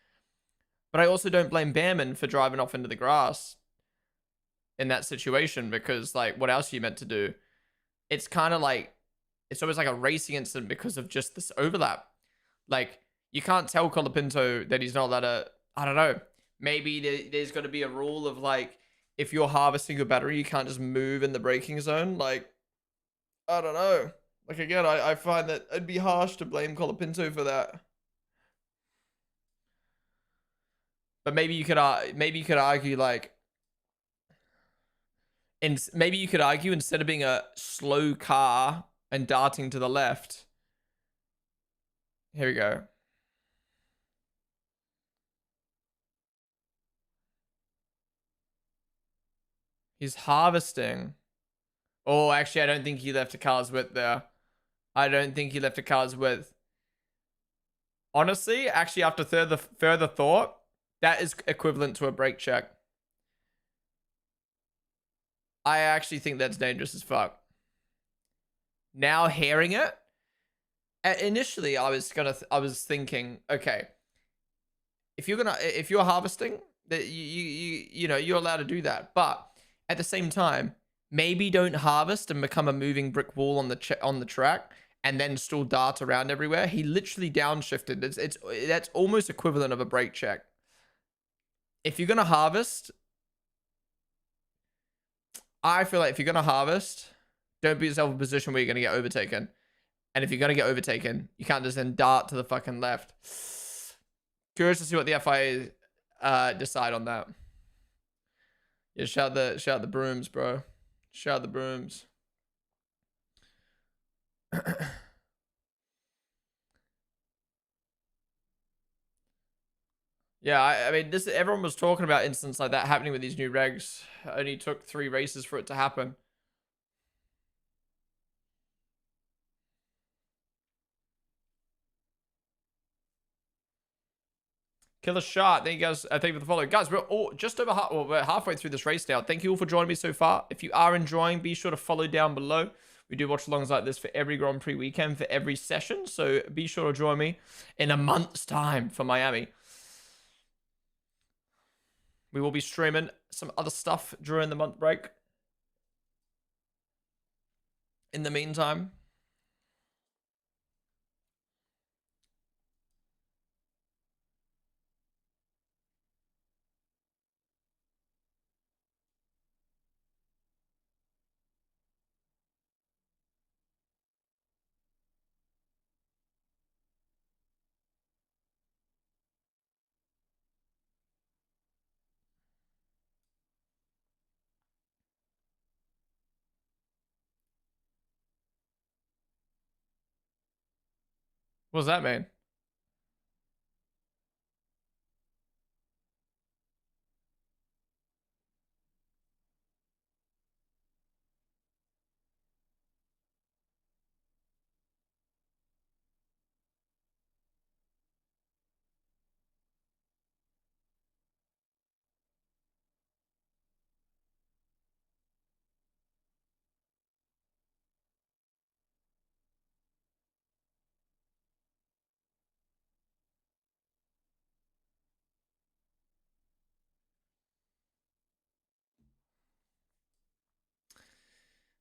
But I also don't blame Behrman for driving off into the grass in that situation because, like, what else are you meant to do? It's kind of like, it's almost like a racing incident because of just this overlap. Like, you can't tell Colapinto that he's not allowed to, I don't know. Maybe there's got to be a rule of, like, if you're harvesting your battery, you can't just move in the braking zone. Like, I don't know. Like, again, I find that it'd be harsh to blame Colapinto for that. But maybe you could argue, like, maybe you could argue instead of being a slow car and darting to the left. Here we go. He's harvesting. Oh, actually, I don't think he left a car's width there. I don't think he left a car's width. Honestly, actually, after further thought, that is equivalent to a brake check. I actually think that's dangerous as fuck. Now hearing it, initially I was thinking, okay, if you're harvesting, that you know, you're allowed to do that, but at the same time, maybe don't harvest and become a moving brick wall on the track and then still dart around everywhere. He literally downshifted. That's almost equivalent of a brake check. If you're gonna harvest, I feel like if you're gonna harvest, don't put yourself in a position where you're gonna get overtaken. And if you're gonna get overtaken, you can't just then dart to the fucking left. Curious to see what the FIA decide on that. Yeah, shout the brooms, bro. Shout the brooms. Yeah, I mean, everyone was talking about instances like that happening with these new regs. It only took 3 races for it to happen. Killer shot. Thank you guys. Thank you for the follow. Guys, we're all just over we're halfway through this race now. Thank you all for joining me so far. If you are enjoying, be sure to follow down below. We do watch alongs like this for every Grand Prix weekend, for every session. So be sure to join me in a month's time for Miami. We will be streaming some other stuff during the month break. In the meantime. What does that mean?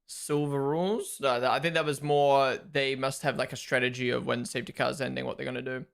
Silver rules? No, I think that was more they must have like a strategy of when safety car's ending, what they're going to do.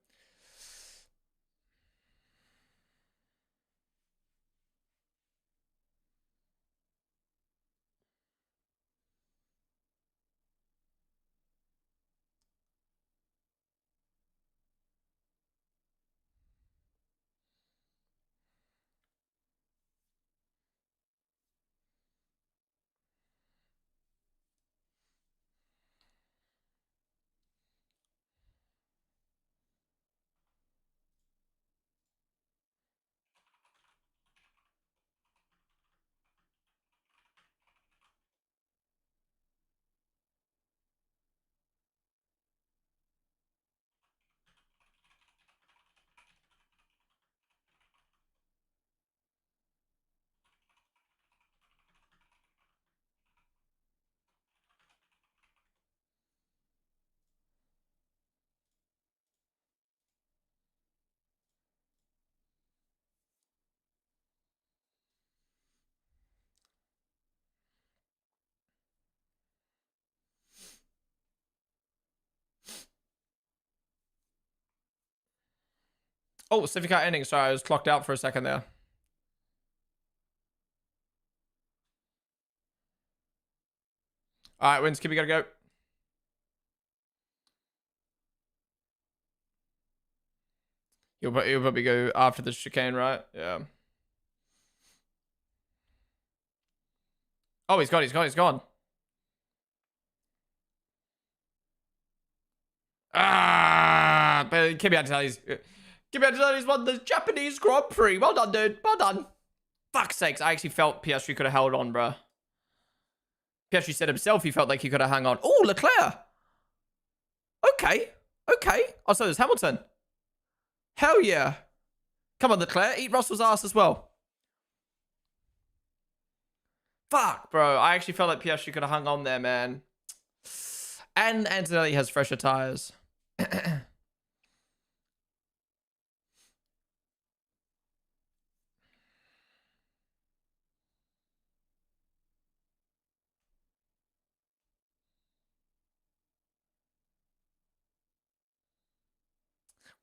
Oh, safety car ending. Sorry, I was clocked out for a second there. All right, Winsky, we gotta go. You'll probably go after the chicane, right? Yeah. Oh, he's gone. He's gone. Ah, but Kimi Antonelli's won the Japanese Grand Prix. Well done, dude. Well done. Fuck's sakes, I actually felt Piastri could have held on, bruh. Piastri said himself he felt like he could have hung on. Oh, Leclerc. Okay. Okay. Oh, so there's Hamilton. Hell yeah. Come on, Leclerc. Eat Russell's ass as well. Fuck, bro. I actually felt like Piastri could have hung on there, man. And Antonelli has fresher tires.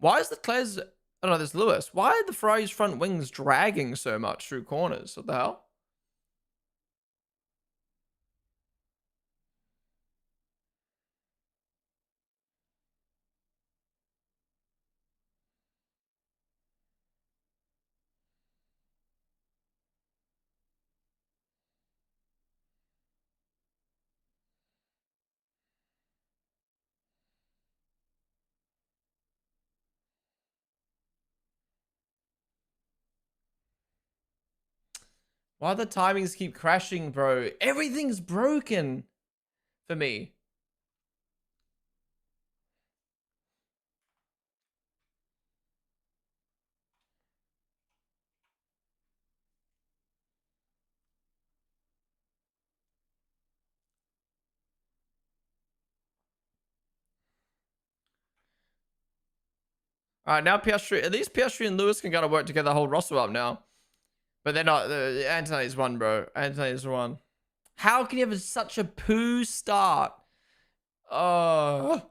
Why is Leclerc's... Oh, no, there's Lewis. Why are the Ferrari's front wings dragging so much through corners? What the hell? Why the timings keep crashing, bro? Everything's broken for me. All right, now Piastri, at least Piastri and Lewis can kind of work together, hold Russell up now. But they're not. Antonelli's won, bro. Antonelli's won. How can you have such a poo start? Oh.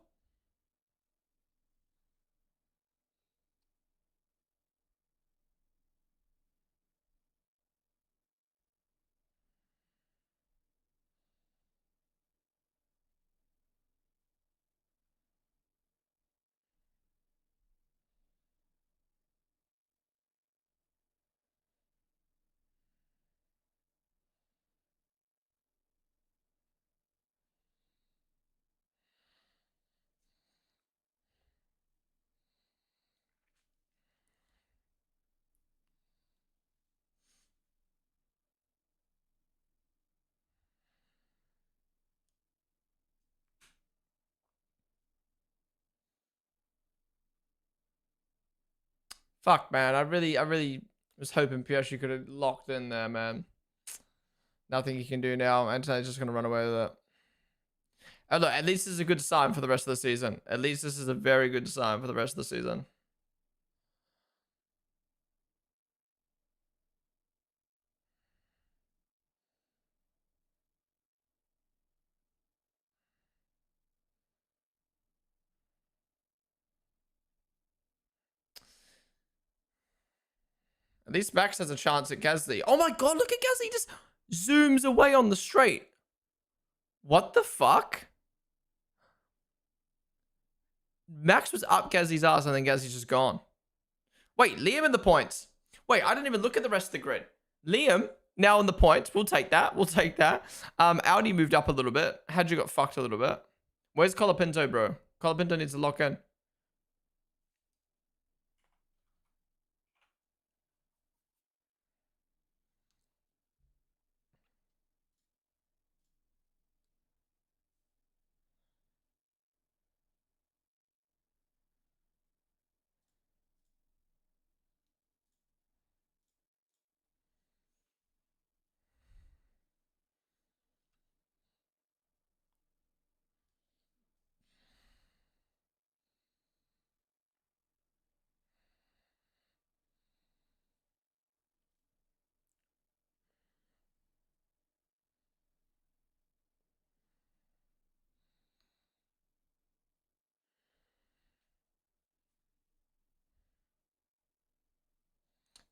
Fuck, man. I really was hoping Piastri could have locked in there, man. Nothing he can do now. Antonelli's just gonna run away with it. Oh, look, at least this is a good sign for the rest of the season. At least this is a very good sign for the rest of the season. At least Max has a chance at Gasly. Oh my god, look at Gasly. He just zooms away on the straight. What the fuck? Max was up Gasly's ass and then Gasly's just gone. Wait, Liam in the points. Wait, I didn't even look at the rest of the grid. Liam now in the points. We'll take that. We'll take that. Audi moved up a little bit. Hadju got fucked a little bit. Where's Colapinto, bro? Colapinto needs to lock in.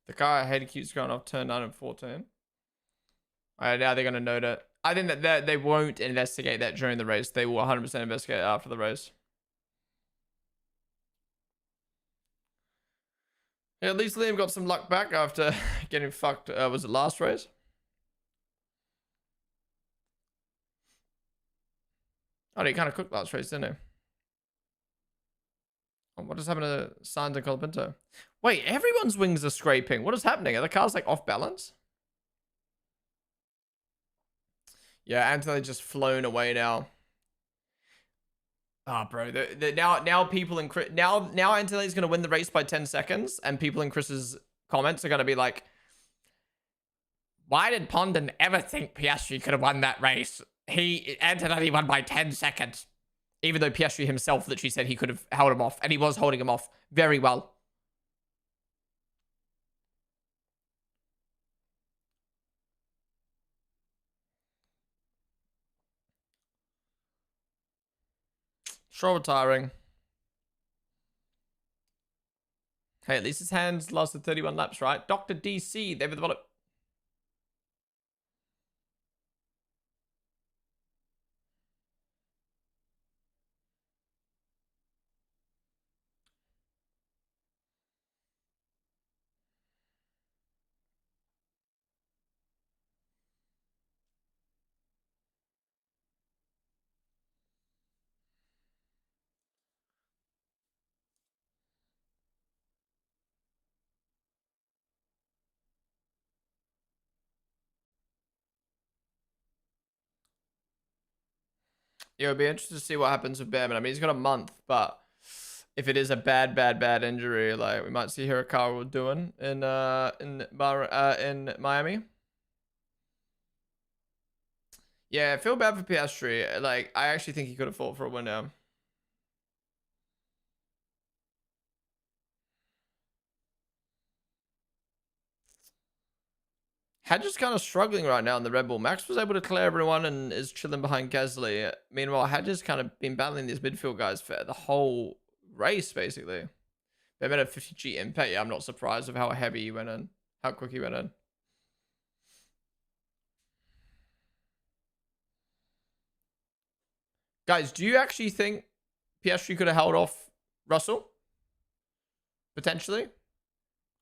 The car ahead keeps going off turn 9 and 14. All right, now they're going to note it. I think that they won't investigate that during the race. They will 100% investigate it after the race. Yeah, at least Liam got some luck back after getting fucked. Was it last race? Oh, he kind of cooked last race, didn't he? Oh, what just happened to Sainz and Colapinto? Wait, everyone's wings are scraping. What is happening? Are the cars like off balance? Yeah, Antonelli just flown away now. Ah, oh, bro. Now people in Chris, now Antonelli's gonna win the race by 10 seconds, and people in Chris's comments are gonna be like, "Why did Ponden ever think Piastri could have won that race? Antonelli won by 10 seconds." Even though Piastri himself literally said he could have held him off, and he was holding him off very well. Stroll retiring. Hey, at least his hands lasted 31 laps, right? Dr. DC, they've developed. Yeah, it'll be interesting to see what happens with Behrman. I mean, he's got a month, but if it is a bad injury, like we might see Hirakawa doing in Miami. Yeah, I feel bad for Piastri. Like, I actually think he could have fought for a win now. Hadger's kind of struggling right now in the Red Bull. Max was able to clear everyone and is chilling behind Gasly. Meanwhile, Hadger's kind of been battling these midfield guys for the whole race, basically. They made a 50G impact. Yeah, I'm not surprised of how heavy he went in. How quick he went in. Guys, do you actually think Piastri could have held off Russell? Potentially?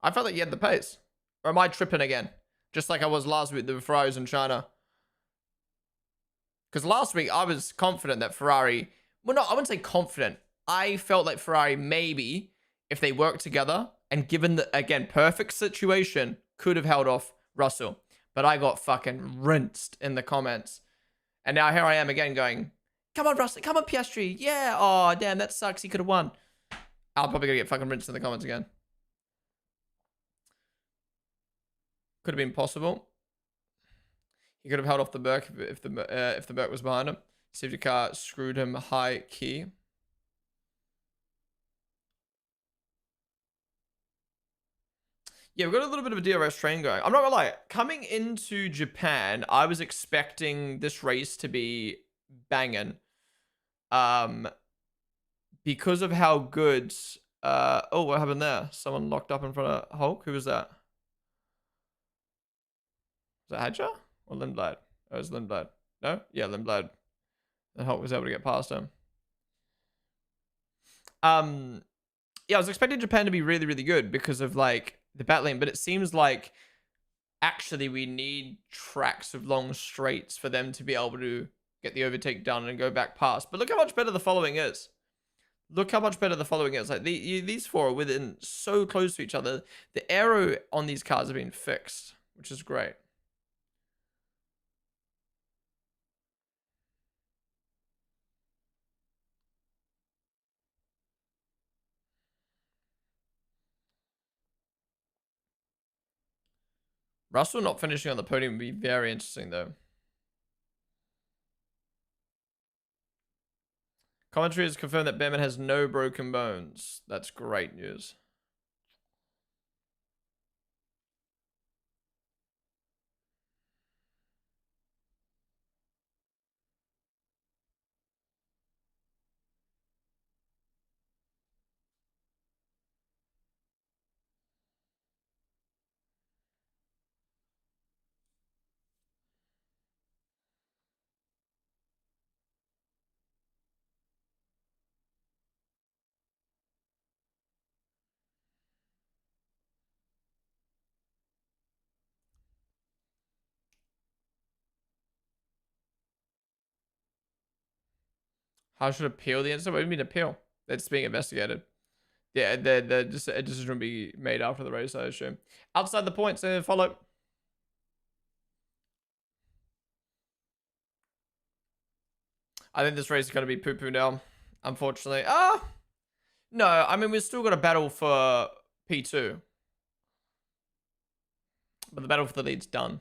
I felt like he had the pace. Or am I tripping again? Just like I was last week, the Ferraris in China. Because last week, I was confident that Ferrari... Well, no, I wouldn't say confident. I felt like Ferrari maybe, if they worked together, and given the, again, perfect situation, could have held off Russell. But I got fucking rinsed in the comments. And now here I am again going, come on, Russell. Come on, Piastri. Yeah. Oh, damn, that sucks. He could have won. I'm probably going to get fucking rinsed in the comments again. Could have been possible. He could have held off the Burke if the Burke was behind him. Safety car screwed him high key. Yeah, we've got a little bit of a DRS train going. I'm not gonna lie. Coming into Japan, I was expecting this race to be banging. Because of how good... oh, what happened there? Someone locked up in front of Hulk? Who was that? Was that Hadger? Or Lindblad? Oh, it was Lindblad. No? Yeah, Lindblad. And Hulk was able to get past him. Yeah, I was expecting Japan to be really, really good because of, like, the battling. But it seems like, actually, we need tracks with long straights for them to be able to get the overtake done and go back past. But look how much better the following is. Look how much better the following is. Like, these four are within so close to each other. The aero on these cars have been fixed, which is great. Russell not finishing on the podium would be very interesting, though. Commentary has confirmed that Behrman has no broken bones. That's great news. How should appeal the incident? What do you mean appeal? It's being investigated. Yeah, a decision will be made after the race, I assume. Outside the points, follow. I think this race is going to be poo-poo now, unfortunately. No, I mean, we've still got a battle for P2. But the battle for the lead's done.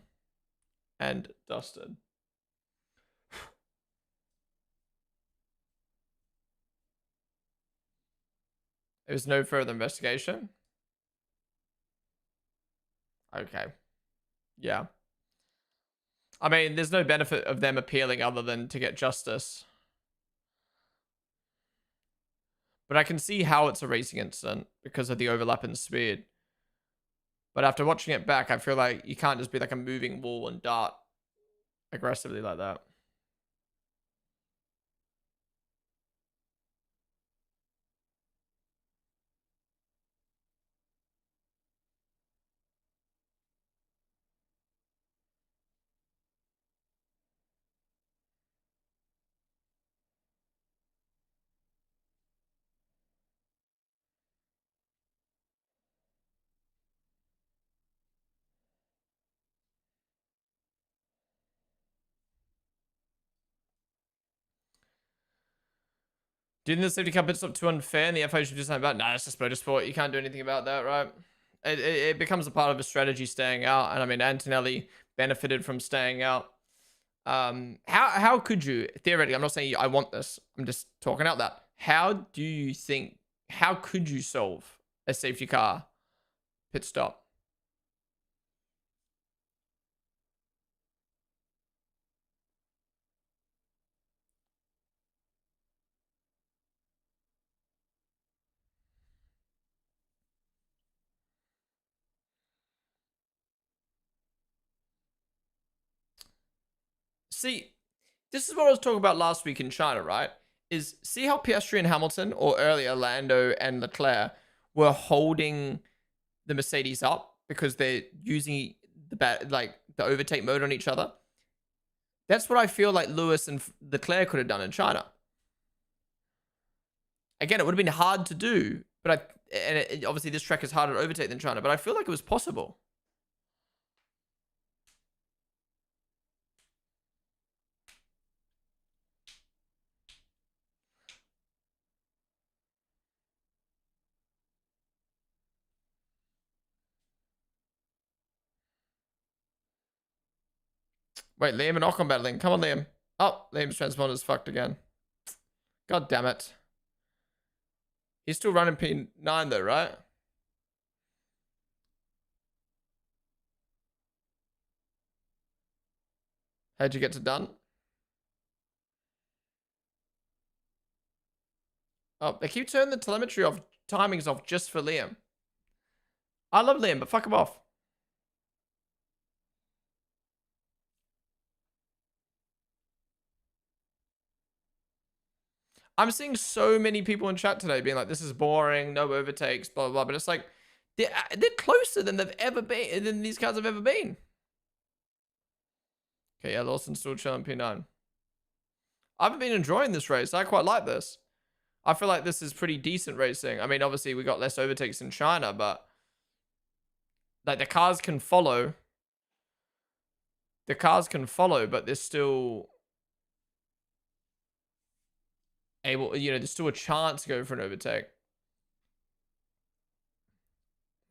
And dusted. There's no further investigation. Okay. Yeah. I mean, there's no benefit of them appealing other than to get justice. But I can see how it's a racing incident because of the overlap in speed. But after watching it back, I feel like you can't just be like a moving wall and dart aggressively like that. Didn't the safety car pit stop too unfair and the FIA should do something about it? Nah, it's just motorsport. You can't do anything about that, right? It becomes a part of a strategy staying out. And I mean, Antonelli benefited from staying out. How could you, theoretically, I'm not saying I want this. I'm just talking out that. How could you solve a safety car pit stop? See, this is what I was talking about last week in China, right? Is see how Piastri and Hamilton, or earlier Lando and Leclerc, were holding the Mercedes up because they're using the overtake mode on each other. That's what I feel like Lewis and Leclerc could have done in China. Again, it would have been hard to do, but obviously this track is harder to overtake than China, but I feel like it was possible. Wait, Liam and Ocon battling. Come on, Liam. Oh, Liam's transponder's fucked again. God damn it. He's still running P9 though, right? How'd you get to done? Oh, they keep turning the telemetry off, timings off just for Liam. I love Liam, but fuck him off. I'm seeing so many people in chat today being like, this is boring, no overtakes, blah, blah, blah. But it's like, they're closer than they've ever been, than these cars have ever been. Okay, yeah, Lawson's still chilling P9. I've been enjoying this race. I quite like this. I feel like this is pretty decent racing. I mean, obviously, we got less overtakes in China, but like the cars can follow. The cars can follow, but they're still able, there's still a chance to go for an overtake.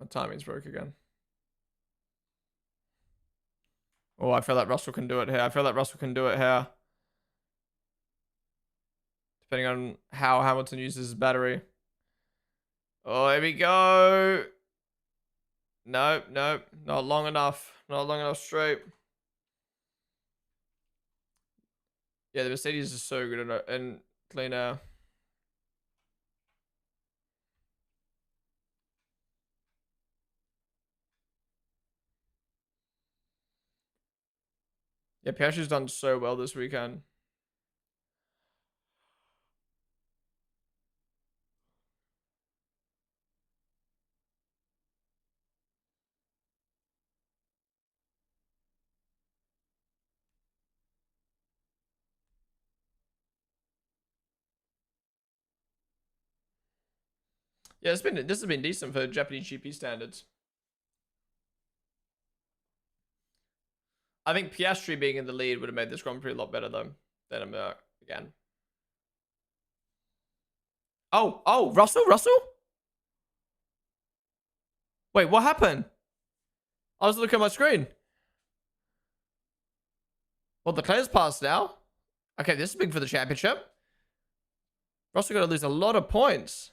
My timing's broke again. Oh, I feel like Russell can do it here. I feel like Russell can do it here. Depending on how Hamilton uses his battery. Oh, here we go. Nope, nope. Not long enough. Not long enough straight. Yeah, the Mercedes is so good in clean air. Yeah, Piastri's done so well this weekend. Yeah, this has been decent for Japanese GP standards. I think Piastri being in the lead would have made this Grand Prix a lot better though than again. Oh, Russell? Wait, what happened? I was looking at my screen. Well, the Leclerc's passed now. Okay, this is big for the championship. Russell got to lose a lot of points.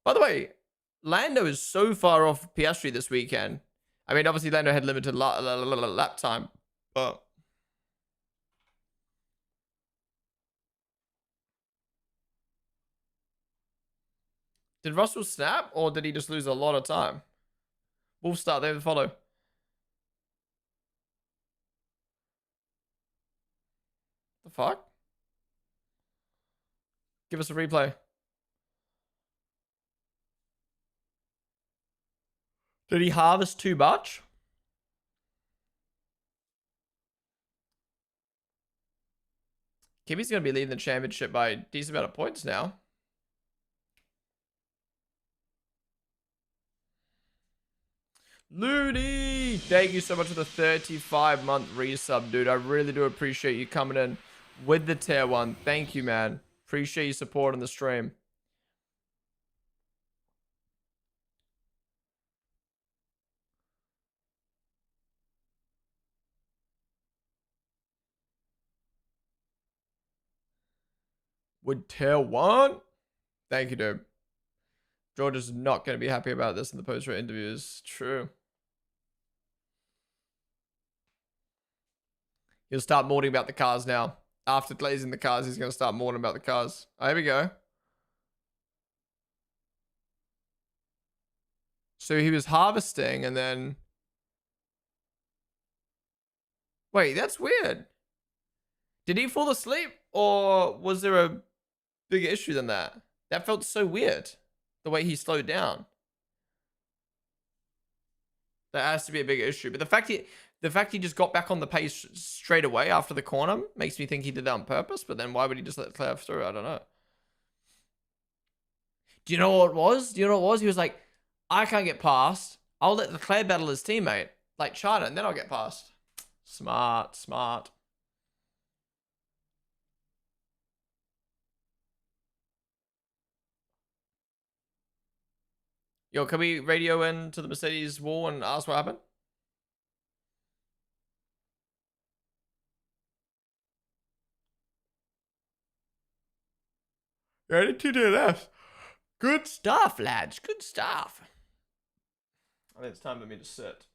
By the way, Lando is so far off Piastri this weekend. I mean, obviously Lando had limited lap time, but did Russell snap or did he just lose a lot of time? We'll start there to follow. The fuck? Give us a replay. Did he harvest too much? Kimi's going to be leading the championship by a decent amount of points now. Looney! Thank you so much for the 35-month resub, dude. I really do appreciate you coming in with the tier 1. Thank you, man. Appreciate you supporting the stream. With tier 1? Thank you, dude. George is not going to be happy about this in the post-race interviews. True. He'll start mourning about the cars now. After glazing the cars, he's going to start mourning about the cars. Oh, here we go. So he was harvesting and then... Wait, that's weird. Did he fall asleep, or was there a bigger issue than that? That felt so weird, the way he slowed down. That has to be a bigger issue. But the fact he just got back on the pace straight away after the corner makes me think he did that on purpose. But then why would he just let Claire through? I don't know. Do you know what it was? He was like, I can't get past. I'll let Leclerc battle his teammate, like China, and then I'll get past. Smart, smart. Yo, can we radio in to the Mercedes wall and ask what happened? Ready to do this. Good stuff, lads. Good stuff. I think it's time for me to sit.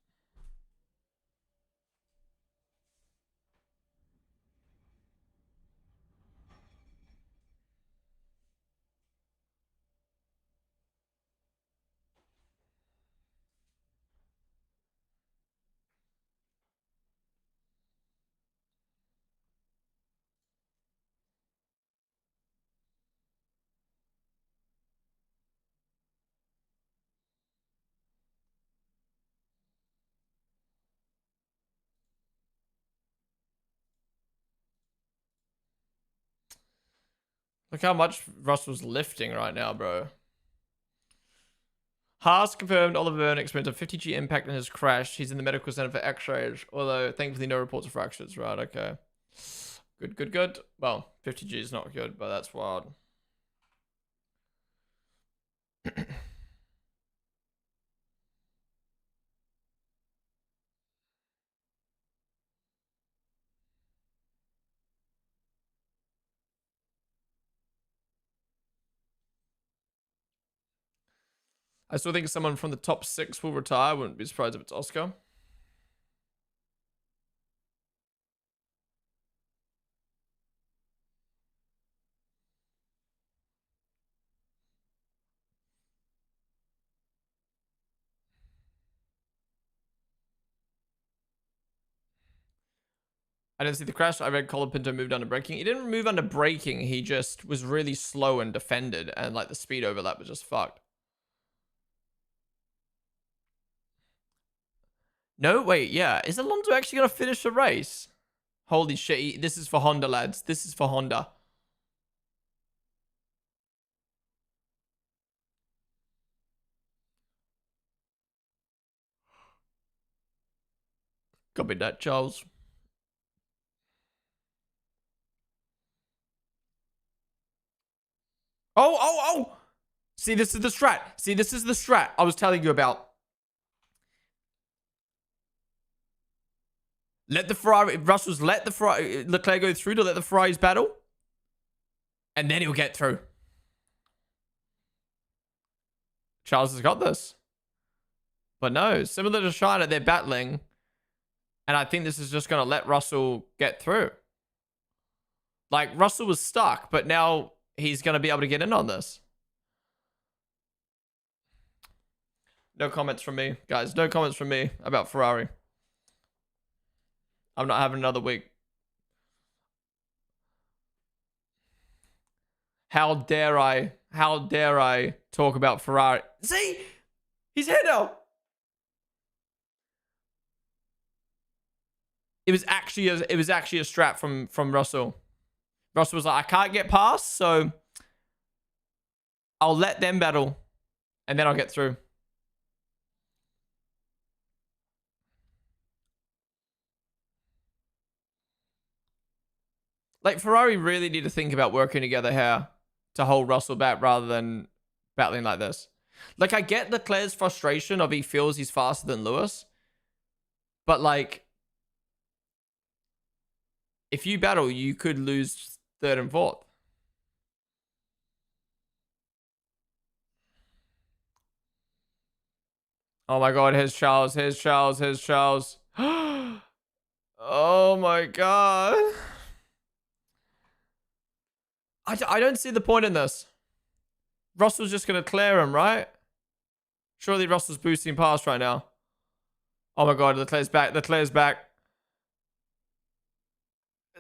Look how much Russell's lifting right now, bro. Haas confirmed Oliver Byrne experienced a 50G impact in his crash. He's in the medical center for x-rays, although thankfully no reports of fractures. Right, okay. Good, good, good. Well, 50G is not good, but that's wild. I still think someone from the top 6 will retire. Wouldn't be surprised if it's Oscar. I didn't see the crash. I read Colapinto moved under braking. He didn't move under braking. He just was really slow and defended. And like the speed overlap was just fucked. No, wait, yeah. Is Alonso actually going to finish the race? Holy shit. This is for Honda, lads. This is for Honda. Copy that, Charles. Oh! See, this is the strat. See, this is the strat I was telling you about. Let the Ferrari, Russell's let the Ferrari, Leclerc go through to let the Ferraris battle. And then he'll get through. Charles has got this. But no, similar to China, they're battling. And I think this is just going to let Russell get through. Like, Russell was stuck, but now he's going to be able to get in on this. No comments from me, guys. No comments from me about Ferrari. I'm not having another week. How dare I talk about Ferrari? See? He's here now. It was actually a strat from Russell. Russell was like, I can't get past, so I'll let them battle and then I'll get through. Like, Ferrari really need to think about working together here to hold Russell back rather than battling like this. Like, I get Leclerc's frustration of he feels he's faster than Lewis. But, like, if you battle, you could lose third and fourth. Oh my god, here's Charles, here's Charles, here's Charles. Oh my god. I don't see the point in this. Russell's just going to clear him, right? Surely Russell's boosting past right now. Oh my god, Leclerc's back. Leclerc's back.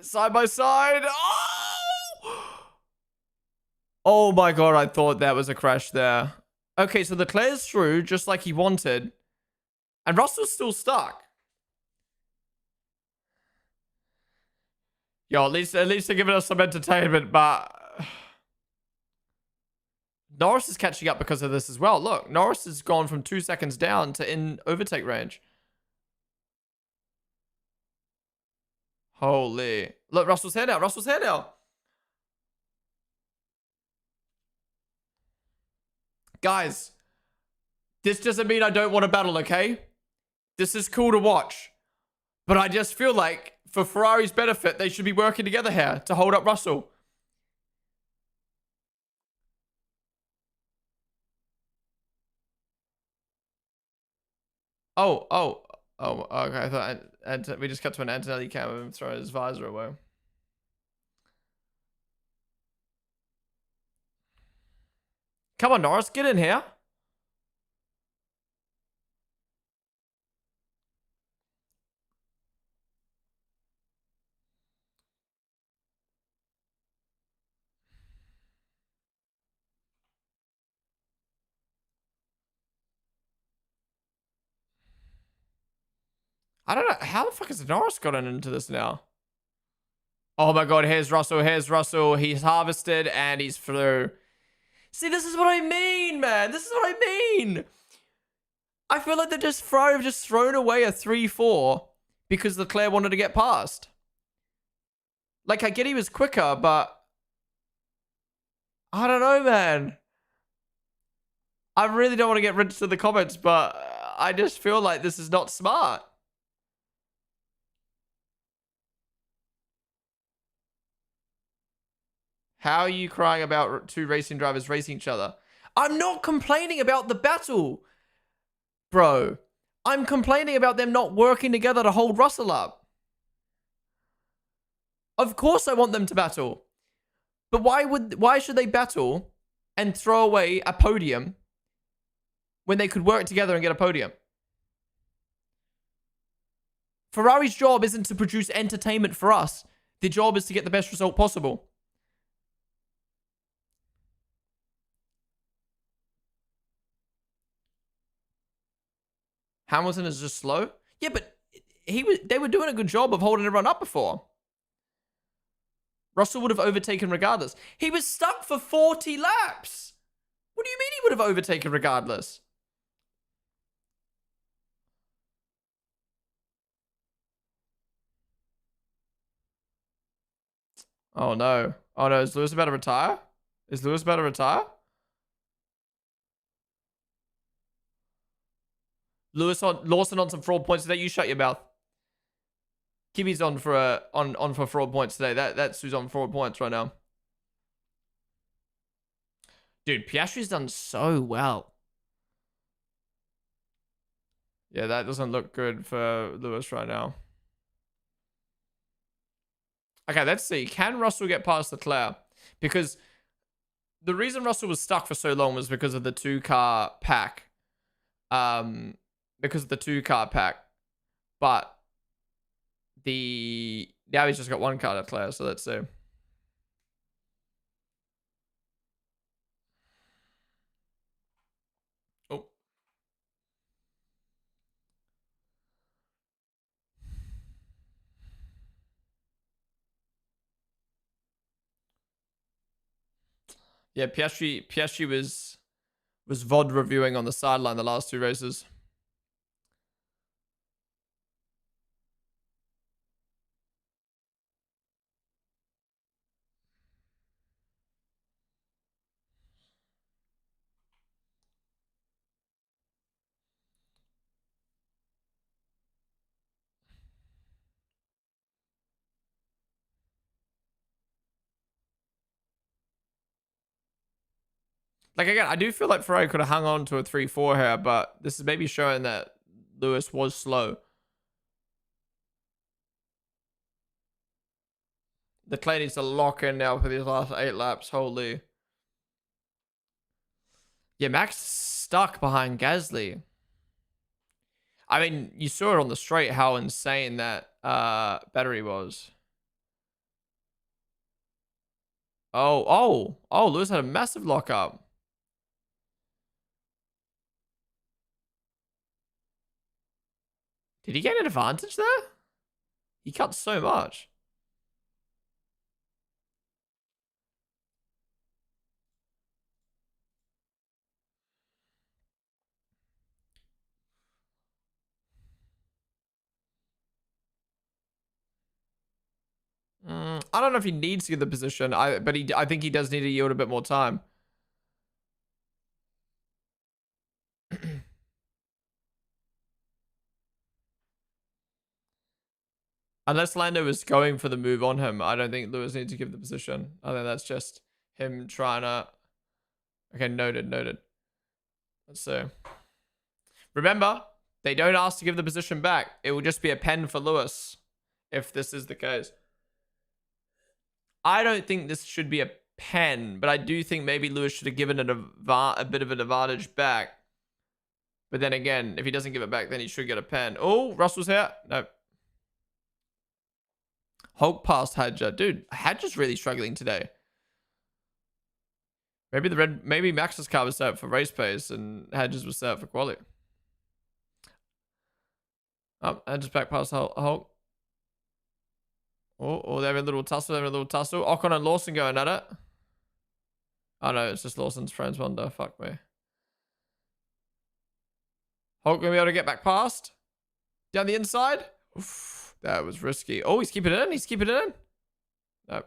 Side by side. Oh! Oh my god, I thought that was a crash there. Okay, so Leclerc's through just like he wanted. And Russell's still stuck. Yo, at least they're giving us some entertainment, but Norris is catching up because of this as well. Look, Norris has gone from 2 seconds down to in overtake range. Holy. Look, Russell's here now. Russell's here now. Guys, this doesn't mean I don't want to battle, okay? This is cool to watch. But I just feel like, for Ferrari's benefit, they should be working together here to hold up Russell. Oh, okay. I thought we just cut to an Antonelli cam of him throwing his visor away. Come on, Norris, get in here. I don't know. How the fuck has Norris gotten into this now? Oh my god, here's Russell. Here's Russell. He's harvested and he's through. See, this is what I mean, man. This is what I mean. I feel like they've just thrown away a 3-4 because Leclerc wanted to get past. Like, I get he was quicker, but I don't know, man. I really don't want to get rinsed in the comments, but I just feel like this is not smart. How are you crying about two racing drivers racing each other? I'm not complaining about the battle, bro. I'm complaining about them not working together to hold Russell up. Of course I want them to battle. But why should they battle and throw away a podium when they could work together and get a podium? Ferrari's job isn't to produce entertainment for us. The job is to get the best result possible. Hamilton is just slow? Yeah, but they were doing a good job of holding everyone up before. Russell would have overtaken regardless. He was stuck for 40 laps. What do you mean he would have overtaken regardless? Oh no. Oh no, is Lewis about to retire? Is Lewis about to retire? Lawson on some fraud points today. You shut your mouth. Kimmy's on for fraud points today. That's who's on fraud points right now. Dude, Piastri's done so well. Yeah, that doesn't look good for Lewis right now. Okay, let's see. Can Russell get past Leclerc? Because the reason Russell was stuck for so long was because of the two-car pack. Because of the two-car pack. But now he's just got one car Leclerc, so let's see. Oh. Yeah, Piastri was VOD reviewing on the sideline the last two races. Like, again, I do feel like Ferrari could have hung on to a 3-4 here, but this is maybe showing that Lewis was slow. Leclerc needs to lock in now for these last 8 laps. Holy. Yeah, Max stuck behind Gasly. I mean, you saw it on the straight how insane that battery was. Oh, Lewis had a massive lockup. Did he get an advantage there? He cut so much. I don't know if he needs to get the position, but I think he does need to yield a bit more time. Unless Lando was going for the move on him, I don't think Lewis needs to give the position. I think that's just him trying to... Okay, noted. Let's see. Remember, they don't ask to give the position back. It will just be a pen for Lewis if this is the case. I don't think this should be a pen, but I do think maybe Lewis should have given it a bit of an advantage back. But then again, if he doesn't give it back, then he should get a pen. Oh, Russell's here. No. Hulk past Hadja. Dude, Hadja's really struggling today. Maybe Max's car was set up for race pace and Hadja's was set up for quality. Oh, Hadja's back past Hulk. Oh, they're having a little tussle. Ocon and Lawson going at it. Oh no, it's just Lawson's friends wonder. Fuck me. Hulk gonna be able to get back past? Down the inside? Oof, that was risky. Oh, he's keeping it in. No.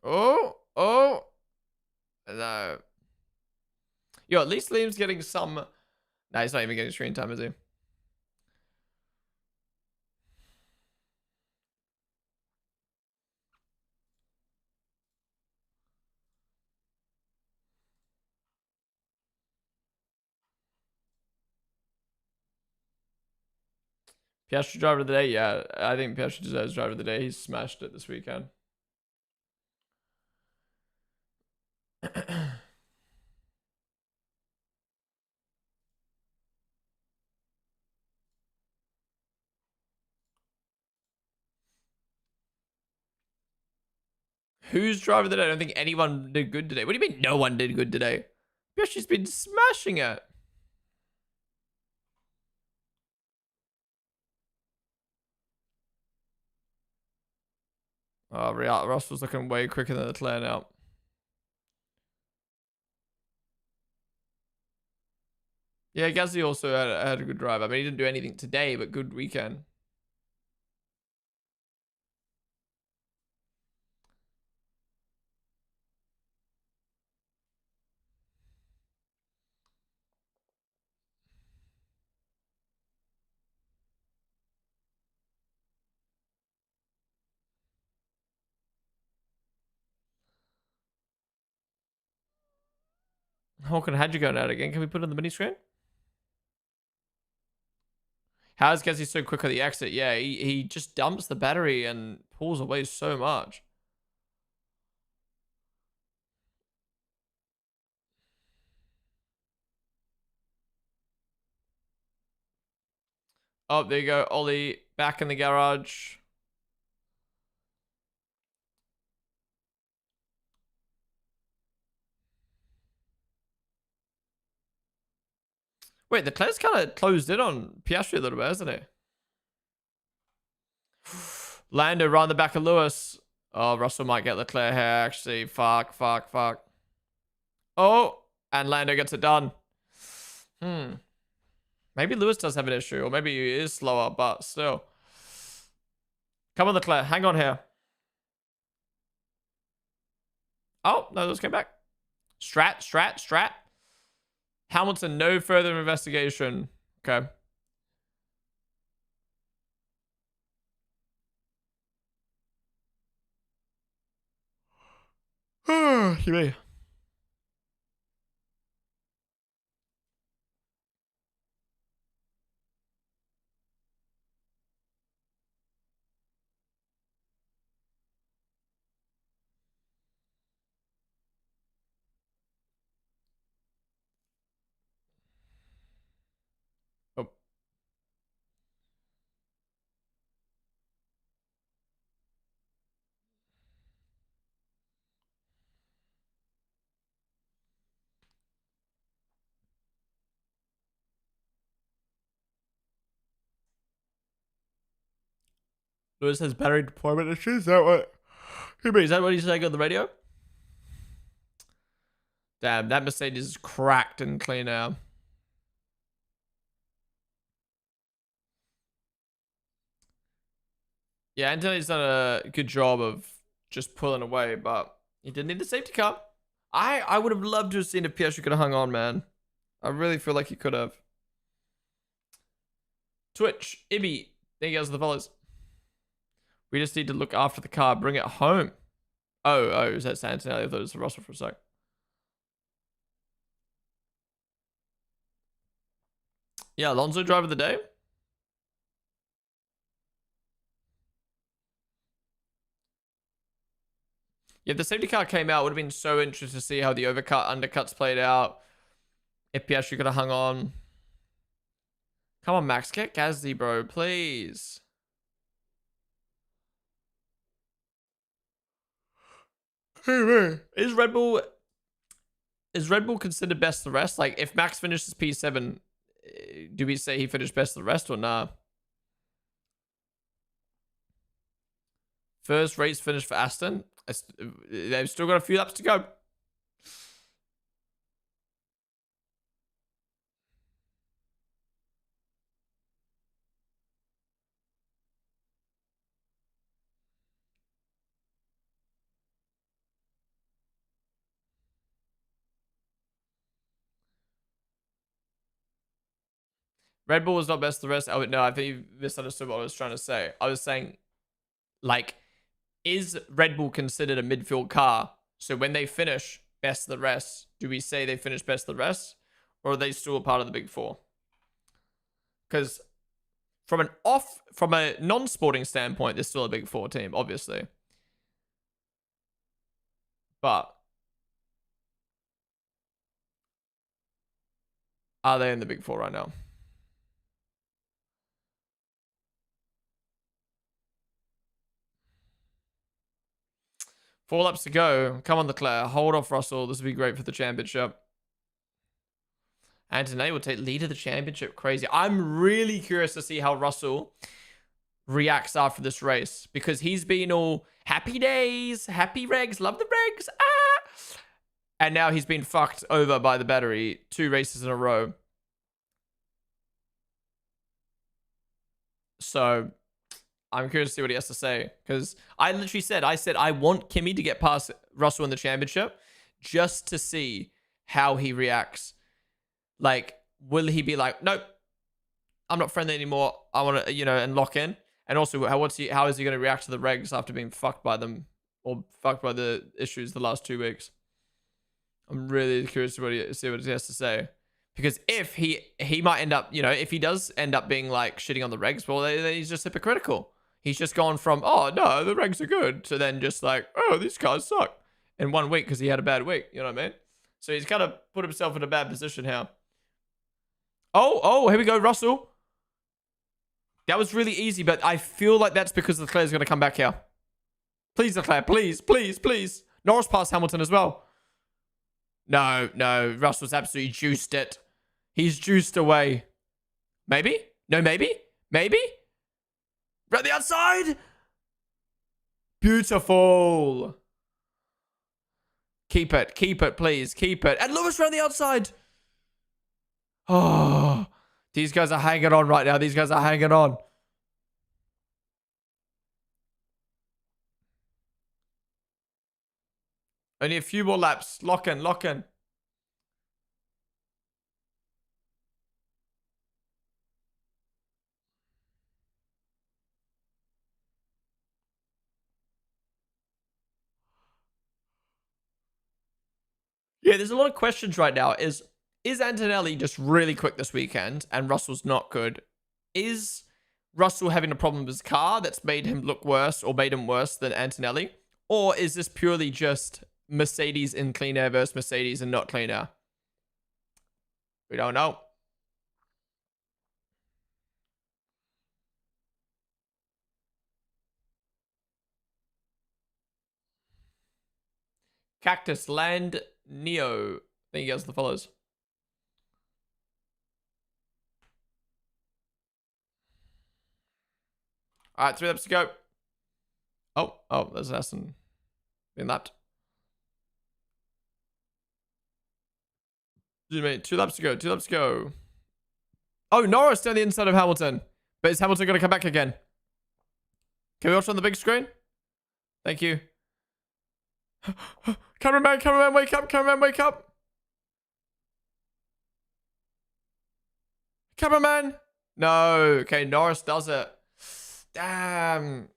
Oh. No. Yo, at least Liam's getting some... Nah, he's not even getting screen time, is he? Piastri driver of the day? Yeah, I think Piastri deserves driver of the day. He's smashed it this weekend. Who's driver of the day? I don't think anyone did good today. What do you mean no one did good today? Piastri's been smashing it. Oh, Russell's looking way quicker than Leclerc now. Yeah, Gasly also had a good drive. I mean, he didn't do anything today, but good weekend. Hawken, how'd you go out again? Can we put it on the mini screen? How is Gasly so quick at the exit? Yeah, he just dumps the battery and pulls away so much. Oh, there you go. Ollie back in the garage. Wait, the Leclerc's kind of closed in on Piastri a little bit, hasn't he? Lando right on the back of Lewis. Oh, Russell might get Leclerc here, actually. Fuck. Oh, and Lando gets it done. Maybe Lewis does have an issue, or maybe he is slower, but still. Come on, Leclerc. Hang on here. Oh, no, Lewis came back. Strat. Hamilton, no further investigation. Okay. You may. Oh. Lewis has battery deployment issues. Is that what? Is that what he's saying on the radio? Damn, that Mercedes is cracked and clean now. Yeah, Antonio's done a good job of just pulling away, but he didn't need the safety car. I would have loved to have seen if Piastri could have hung on, man. I really feel like he could have. Twitch, Ibby, thank you guys for the follows. We just need to look after the car, bring it home. Oh, is that Santinelli? I thought it was Russell for a sec. Yeah, Alonso driver of the day. Yeah, if the safety car came out, it would have been so interesting to see how the undercuts played out. If Piastri could have hung on. Come on, Max, get Gasly, bro, please. Is Red Bull considered best of the rest? Like, if Max finishes P7, do we say he finished best of the rest or nah? First race finish for Aston. They've still got a few laps to go. Red Bull was not best of the rest. Oh, no, I think you misunderstood what I was trying to say. I was saying, like, is Red Bull considered a midfield car? So when they finish best of the rest, do we say they finished best of the rest? Or are they still a part of the Big Four? Because from a non-sporting standpoint, they're still a Big Four team, obviously. But are they in the Big Four right now? Four laps to go. Come on, Leclerc. Hold off Russell. This would be great for the championship. Antonelli will take lead of the championship. Crazy. I'm really curious to see how Russell reacts after this race, because he's been all happy days, happy regs, love the regs, and now he's been fucked over by the battery 2 races in a row. So I'm curious to see what he has to say, because I literally said, I want Kimi to get past Russell in the championship just to see how he reacts. Like, will he be like, nope, I'm not friendly anymore, I want to, and lock in? And also, how is he going to react to the regs after being fucked by them, or fucked by the issues the last 2 weeks? I'm really curious to see what he has to say. Because if he might end up, if he does end up being like shitting on the regs, well, then he's just hypocritical. He's just gone from, oh, no, the regs are good, to then just like, oh, these cars suck in 1 week because he had a bad week. You know what I mean? So he's kind of put himself in a bad position here. Oh, here we go, Russell. That was really easy, but I feel like that's because Leclerc's going to come back here. Please, Leclerc, please, please, please. Norris passed Hamilton as well. No, Russell's absolutely juiced it. He's juiced away. Maybe? No, maybe? Maybe? Right the outside! Beautiful. Keep it, please, keep it. And Lewis around the outside. Oh, these guys are hanging on right now. These guys are hanging on. Only a few more laps. Lock in. Yeah, there's a lot of questions right now. Is Antonelli just really quick this weekend and Russell's not good? Is Russell having a problem with his car that's made him look worse or made him worse than Antonelli? Or is this purely just Mercedes in clean air versus Mercedes and not clean air? We don't know. Cactus Land Neo. Thank you guys for the follows. All right, 3 laps to go. Oh, there's Aston being lapped. Excuse me, 2 laps to go, 2 laps to go. Oh, Norris down the inside of Hamilton. But is Hamilton going to come back again? Can we watch on the big screen? Thank you. Cameraman, wake up, wake up. Cameraman. No. Okay, Norris does it. Damn.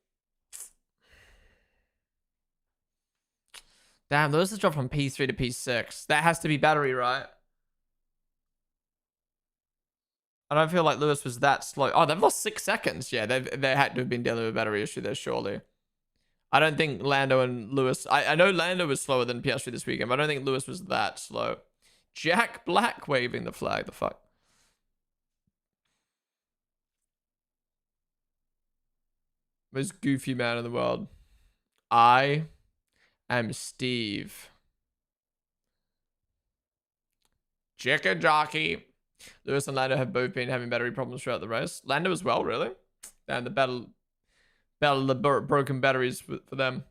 Damn, those are dropped from P3 to P6. That has to be battery, right? I don't feel like Lewis was that slow. Oh, they've lost 6 seconds. Yeah, they had to have been dealing with a battery issue there, surely. I don't think Lando and Lewis... I know Lando was slower than Piastri this weekend, but I don't think Lewis was that slow. Jack Black waving the flag. The fuck? Most goofy man in the world. I am Steve. Chicken jockey. Lewis and Lando have both been having battery problems throughout the race. Lando as well, really? And the battle of the broken batteries for them.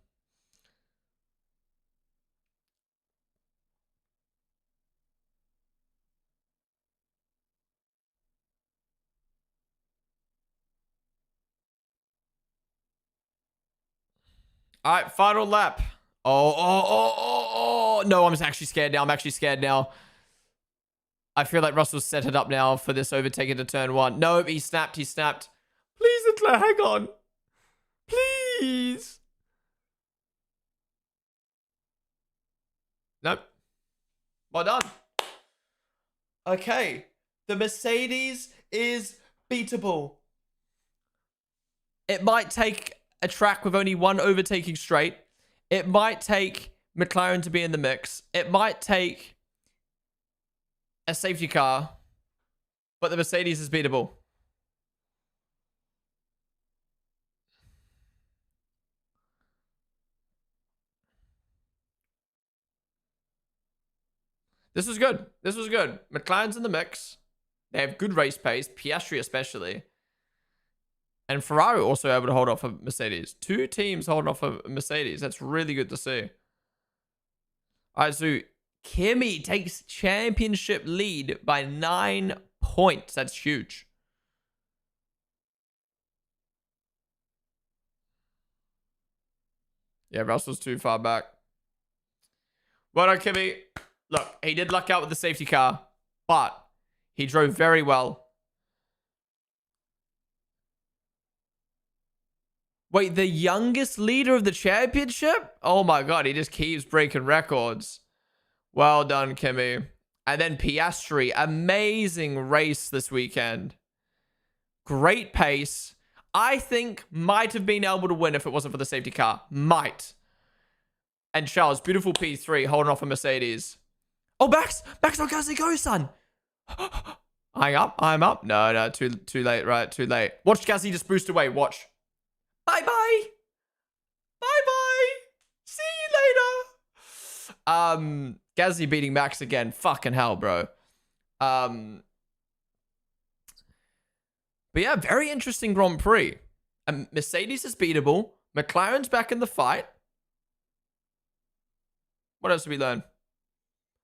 All right, final lap. Oh. No, I'm actually scared now. I feel like Russell's set it up now for this overtake into turn 1. No, he snapped. Please, Leclerc, hang on. Please. Nope. Well done. Okay. The Mercedes is beatable. It might take a track with only one overtaking straight. It might take McLaren to be in the mix. It might take a safety car. But the Mercedes is beatable. This was good. McLaren's in the mix. They have good race pace. Piastri especially. And Ferrari also able to hold off of Mercedes. 2 teams holding off of Mercedes. That's really good to see. All right, so Kimi takes championship lead by 9 points. That's huge. Yeah, Russell's too far back. Well done, Kimi. Look, he did luck out with the safety car, but he drove very well. Wait, the youngest leader of the championship? Oh my god, he just keeps breaking records. Well done, Kimi. And then Piastri, amazing race this weekend. Great pace. I think might have been able to win if it wasn't for the safety car. Might. And Charles, beautiful P3, holding off a Mercedes. Oh, Max on Gasly, go, son. I'm up. No, too late, right? Too late. Watch Gasly just boost away. Watch. Bye-bye. See you later. Gasly beating Max again. Fucking hell, bro. But yeah, very interesting Grand Prix. Mercedes is beatable. McLaren's back in the fight. What else did we learn?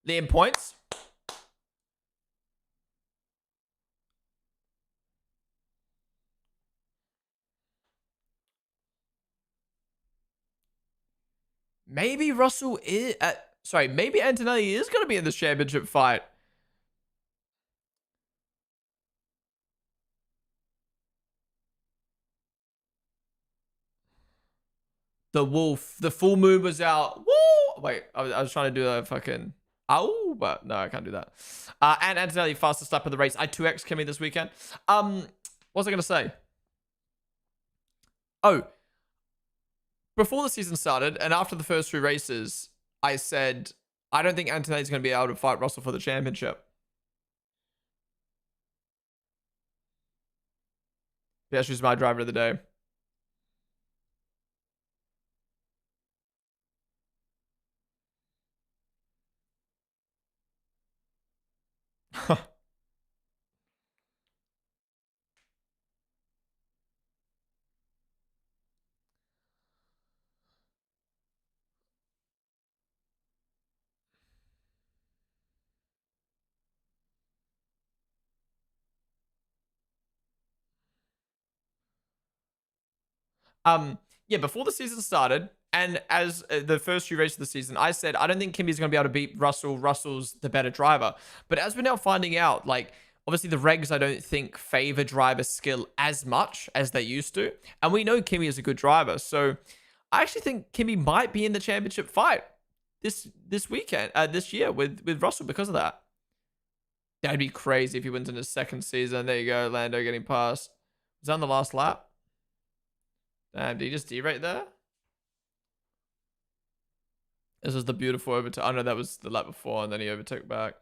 Liam points. Maybe Russell is... maybe Antonelli is going to be in this championship fight. The wolf. The full moon was out. Woo! Wait, I was trying to do a fucking... Ow, but no, I can't do that. And Antonelli, fastest lap of the race. I 2x Kimi this weekend. What was I going to say? Oh. Before the season started, and after the first 3 races, I said, I don't think Antonelli's going to be able to fight Russell for the championship. Piastri's my driver of the day. Yeah, before the season started, and as the first few races of the season, I said I don't think Kimi's going to be able to beat Russell. Russell's the better driver. But as we're now finding out, like obviously the regs I don't think favor driver skill as much as they used to, and we know Kimi is a good driver. So I actually think Kimi might be in the championship fight this weekend, this year with Russell because of that. That'd be crazy if he wins in his second season. There you go, Lando getting past. Was that on the last lap? Damn, did he just derate there? This was the beautiful overtake. Oh no, that was the lap before, and then he overtook back.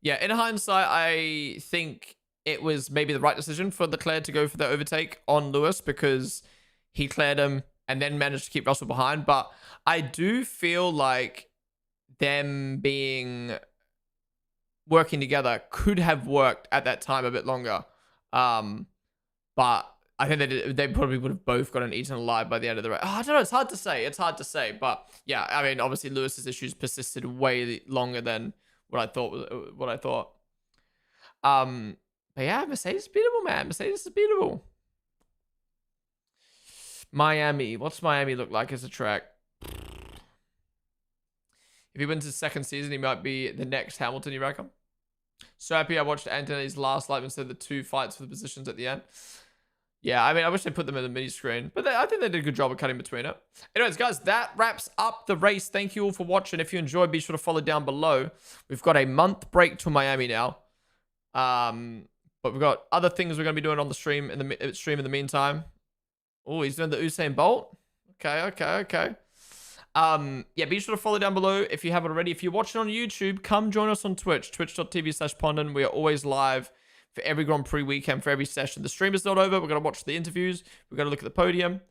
Yeah, in hindsight, I think it was maybe the right decision for Leclerc to go for the overtake on Lewis because he cleared him and then managed to keep Russell behind. But I do feel like them being working together could have worked at that time a bit longer. But I think they probably would have both gotten eaten alive by the end of the race. Oh, I don't know. It's hard to say. It's hard to say. But yeah, I mean, obviously Lewis's issues persisted way longer than what I thought was what I thought. But yeah, Mercedes is beautiful, man. Mercedes is beautiful. Miami. What's Miami look like as a track? If he wins his second season, he might be the next Hamilton, you reckon? So happy I watched Anthony's last lap instead of the two fights for the positions at the end. Yeah, I mean, I wish they put them in the mini screen, but I think they did a good job of cutting between it. Anyways, guys, that wraps up the race. Thank you all for watching. If you enjoyed, be sure to follow down below. We've got a month break to Miami now. But we've got other things we're going to be doing on the stream in the meantime. Oh, he's doing the Usain Bolt. Okay. Yeah, be sure to follow down below if you haven't already. If you're watching on YouTube, come join us on Twitch, twitch.tv/Ponden. We are always live for every Grand Prix weekend, for every session. The stream is not over. We're going to watch the interviews. We're going to look at the podium.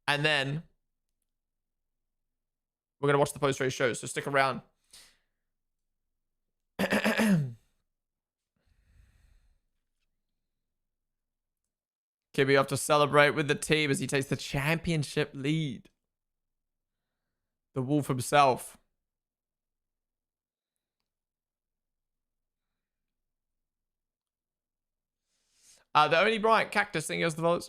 And then we're going to watch the post-race shows, so stick around. Kimi off to celebrate with the team as he takes the championship lead. The Wolf himself. The only Bryant Cactus thing is the votes.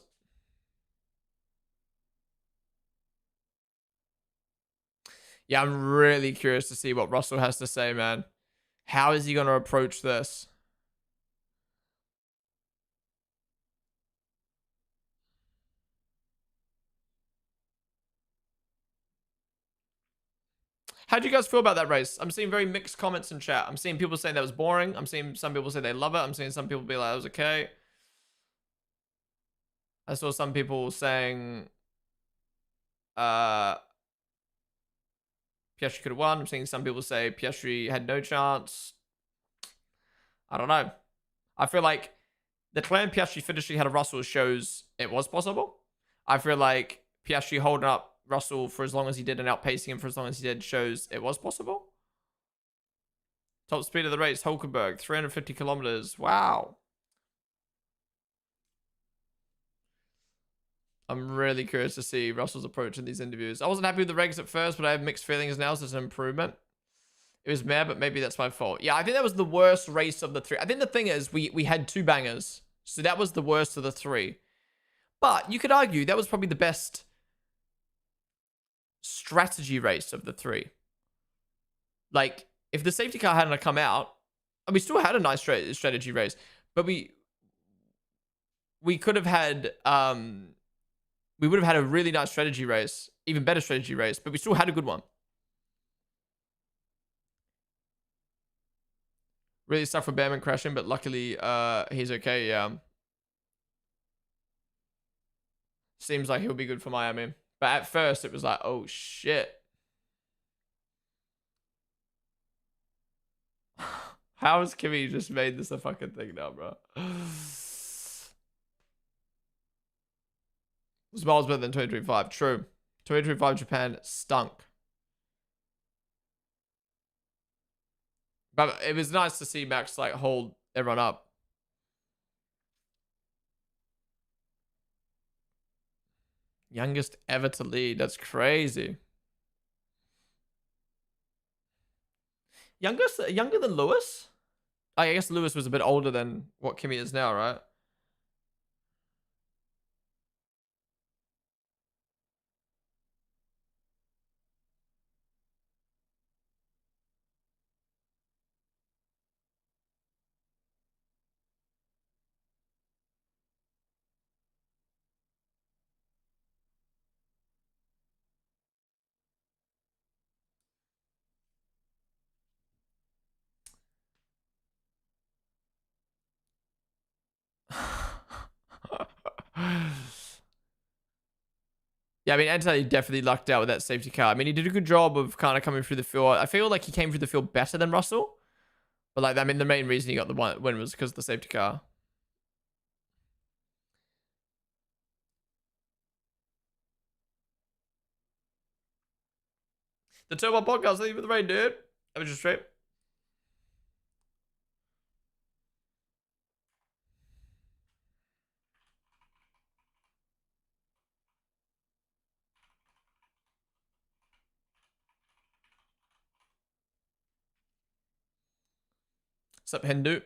Yeah, I'm really curious to see what Russell has to say, man. How is he going to approach this? How do you guys feel about that race? I'm seeing very mixed comments in chat. I'm seeing people saying that was boring. I'm seeing some people say they love it. I'm seeing some people be like, that was okay. I saw some people saying Piastri could have won. I'm seeing some people say Piastri had no chance. I don't know. I feel like the Leclerc and Piastri finishing ahead of Russell shows it was possible. I feel like Piastri holding up Russell for as long as he did and outpacing him for as long as he did shows it was possible. Top speed of the race, Hulkenberg, 350 kilometers. Wow. I'm really curious to see Russell's approach in these interviews. I wasn't happy with the regs at first, but I have mixed feelings now, so it's an improvement. It was meh, but maybe that's my fault. Yeah, I think that was the worst race of the three. I think the thing is, we had two bangers. So that was the worst of the three. But you could argue that was probably the best strategy race of the three. Like, if the safety car hadn't come out, and we still had a nice strategy race, but we could have had, we would have had a really nice strategy race, even better strategy race, but we still had a good one. Really sucked for Behrman crashing, but luckily he's okay, yeah. Seems like he'll be good for Miami. But at first, it was like, oh, shit. How has Kimi just made this a fucking thing now, bro? Was miles better than 2025. True. 2025 Japan stunk. But it was nice to see Max like hold everyone up. Youngest ever to lead. That's crazy. Younger than Lewis? I guess Lewis was a bit older than what Kimi is now, right? Yeah, I mean, Antonelli definitely lucked out with that safety car. I mean, he did a good job of kind of coming through the field. I feel like he came through the field better than Russell. But, like, I mean, the main reason he got the win was because of the safety car. The Turbo Podcast, leave with the rain, dude. Have a just straight. What's up, Hindu?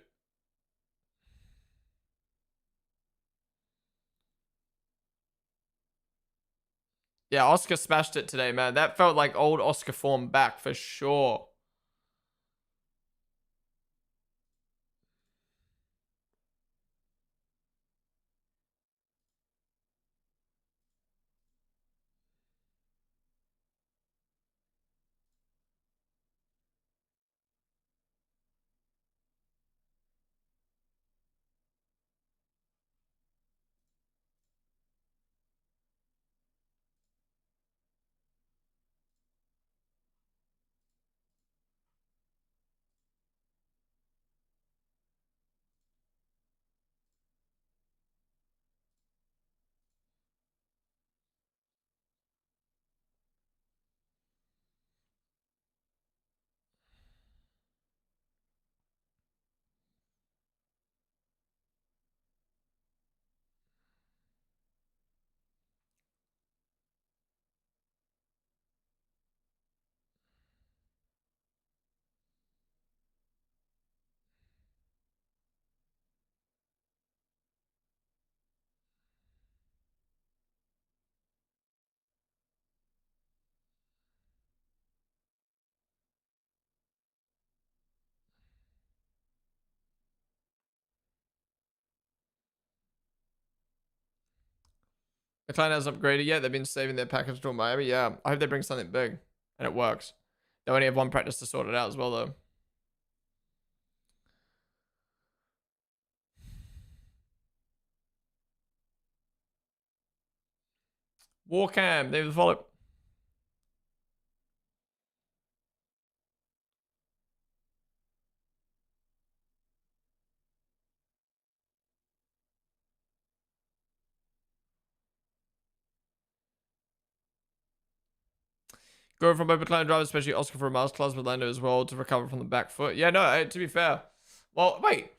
Yeah, Oscar smashed it today, man. That felt like old Oscar form back for sure. The client hasn't upgraded yet. They've been saving their package till Miami. Yeah, I hope they bring something big and it works. They only have one practice to sort it out as well, though. Warcam, they follow. Go from open client driver, especially Oscar for a masterclass with Lando as well to recover from the back foot. Yeah, no, to be fair. Well, wait.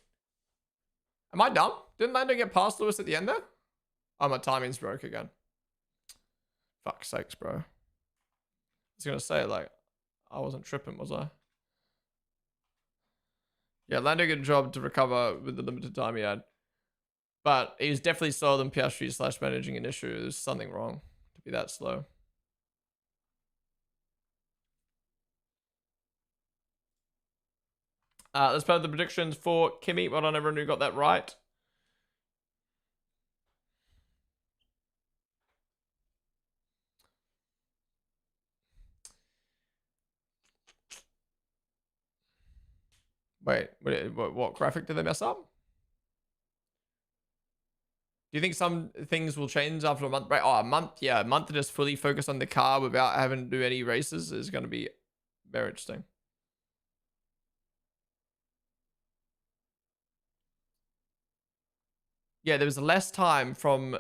Am I dumb? Didn't Lando get past Lewis at the end there? Oh, my timing's broke again. Fuck's sakes, bro. I was gonna say, like, I wasn't tripping, was I? Yeah, Lando did a job to recover with the limited time he had. But he was definitely slower than Piastri / managing an issue. There's something wrong to be that slow. Let's play the predictions for Kimi. Well done, everyone who got that right. Wait, what graphic did they mess up? Do you think some things will change after a month? Right, oh, a month, yeah, a month to just fully focus on the car without having to do any races is going to be very interesting. Yeah, there was less time from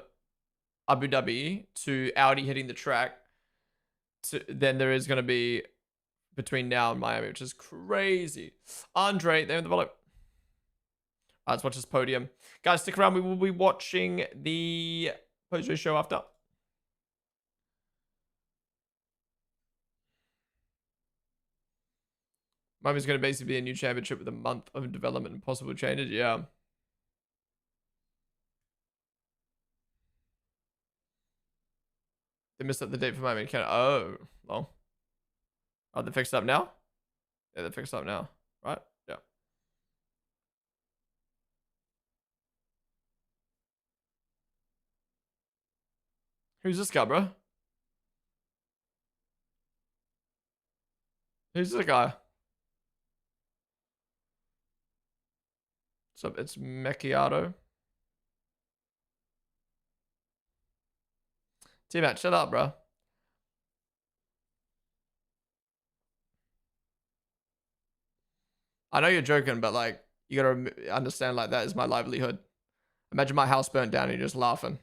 Abu Dhabi to Audi hitting the track. than there is going to be between now and Miami, which is crazy. Andre, they're in the volley. Let's watch this podium. Guys, stick around. We will be watching the post-race show after. Miami's going to basically be a new championship with a month of development and possible changes. Yeah. They missed up the date for Miami. Oh, well. Oh, they fixed it up now? Yeah, they fixed it up now. Right? Yeah. Who's this guy, bro? Who's this guy? What's up? It's Macchiato. T-Mac, shut up, bro. I know you're joking, but like, you gotta understand, like, that is my livelihood. Imagine my house burnt down and you're just laughing.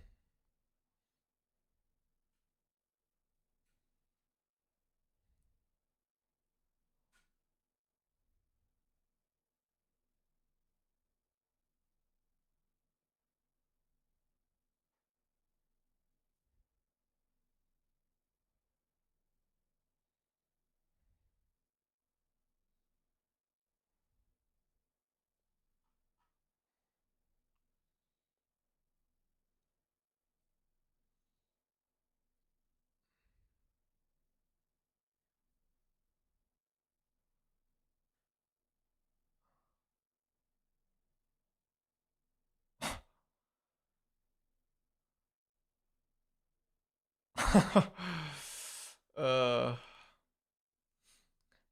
uh,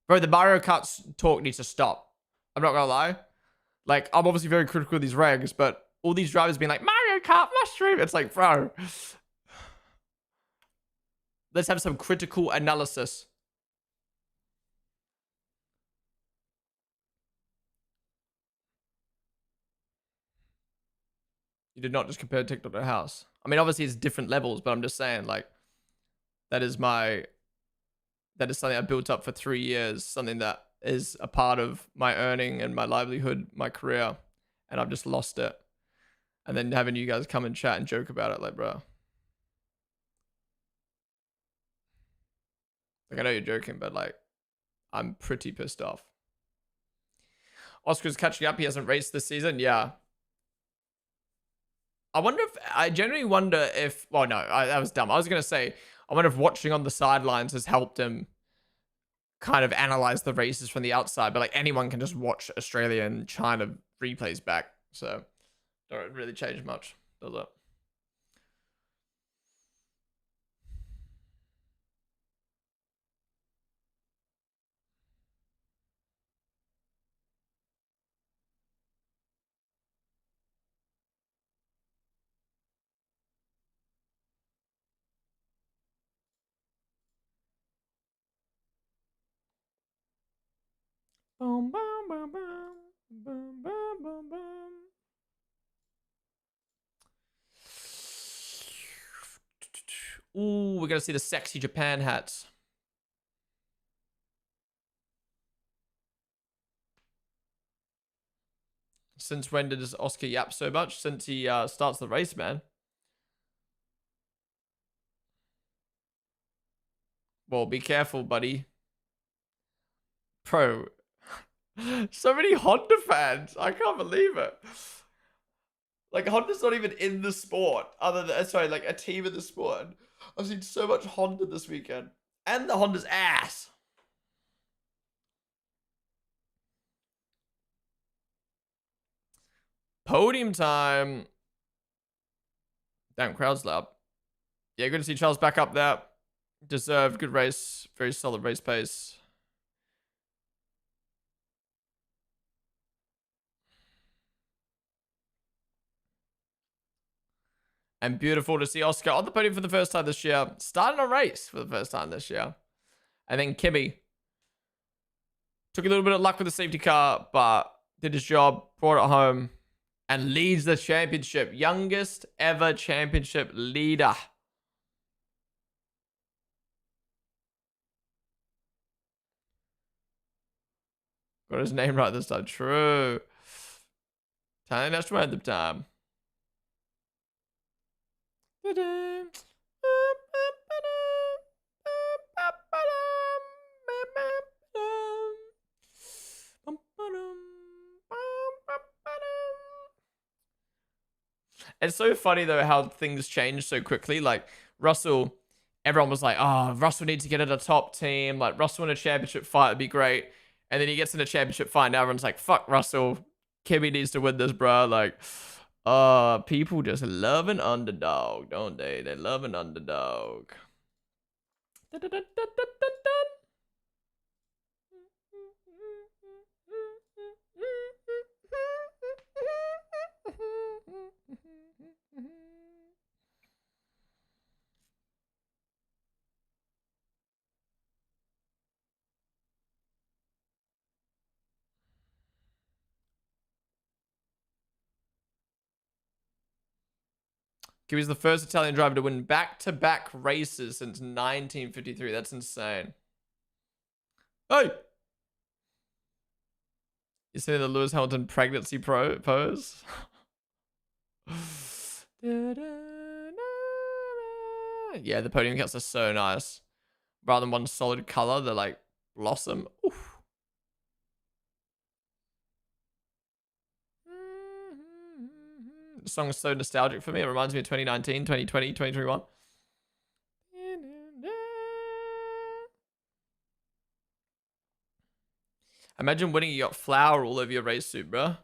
Bro, the Mario Kart talk needs to stop. I'm not gonna lie. Like, I'm obviously very critical of these regs, but all these drivers being like, Mario Kart mushroom. It's like, bro. Let's have some critical analysis. You did not just compare TikTok to a house. I mean, obviously it's different levels, but I'm just saying, like, that is something I built up for 3 years, something that is a part of my earning and my livelihood, my career, and I've just lost it. And then having you guys come and chat and joke about it, like, bro. Like, I know you're joking, but like, I'm pretty pissed off. Oscar's catching up. He hasn't raced this season. Yeah. I genuinely wonder if, well, no, that was dumb. I was going to say, I wonder if watching on the sidelines has helped him kind of analyze the races from the outside, but like anyone can just watch Australia and China replays back. So don't really change much, does it? Boom, boom, boom, boom, boom, boom, boom, boom. Ooh, we're gonna see the sexy Japan hats. Since when does Oscar yap so much? Since he starts the race, man. Well, be careful, buddy. Bro, so many Honda fans. I can't believe it. Like, Honda's not even in the sport. Other than, sorry, like a team in the sport. I've seen so much Honda this weekend. And the Honda's ass. Podium time. Damn, crowd's loud. Yeah, good to see Charles back up there. Deserved. Good race. Very solid race pace. And beautiful to see Oscar on the podium for the first time this year. Starting a race for the first time this year. And then Kimmy took a little bit of luck with the safety car, but did his job, brought it home, and leads the championship. Youngest ever championship leader. Got his name right this time. True. Italian national anthem time. It's so funny though how things change so quickly. Like Russell, everyone was like, "Oh, Russell needs to get at a top team. Like Russell in a championship fight would be great." And then he gets in a championship fight, and everyone's like, "Fuck Russell, Kimmy needs to win this, bro." Like, people just love an underdog, don't they? They love an underdog. He was the first Italian driver to win back-to-back races since 1953. That's insane. Hey! You see the Lewis Hamilton pregnancy pose? Yeah, the podium cuts are so nice. Rather than one solid color, they're like blossom. Oof. The song is so nostalgic for me. It reminds me of 2019, 2020, 2021. Imagine winning, you got flour all over your race suit, bro.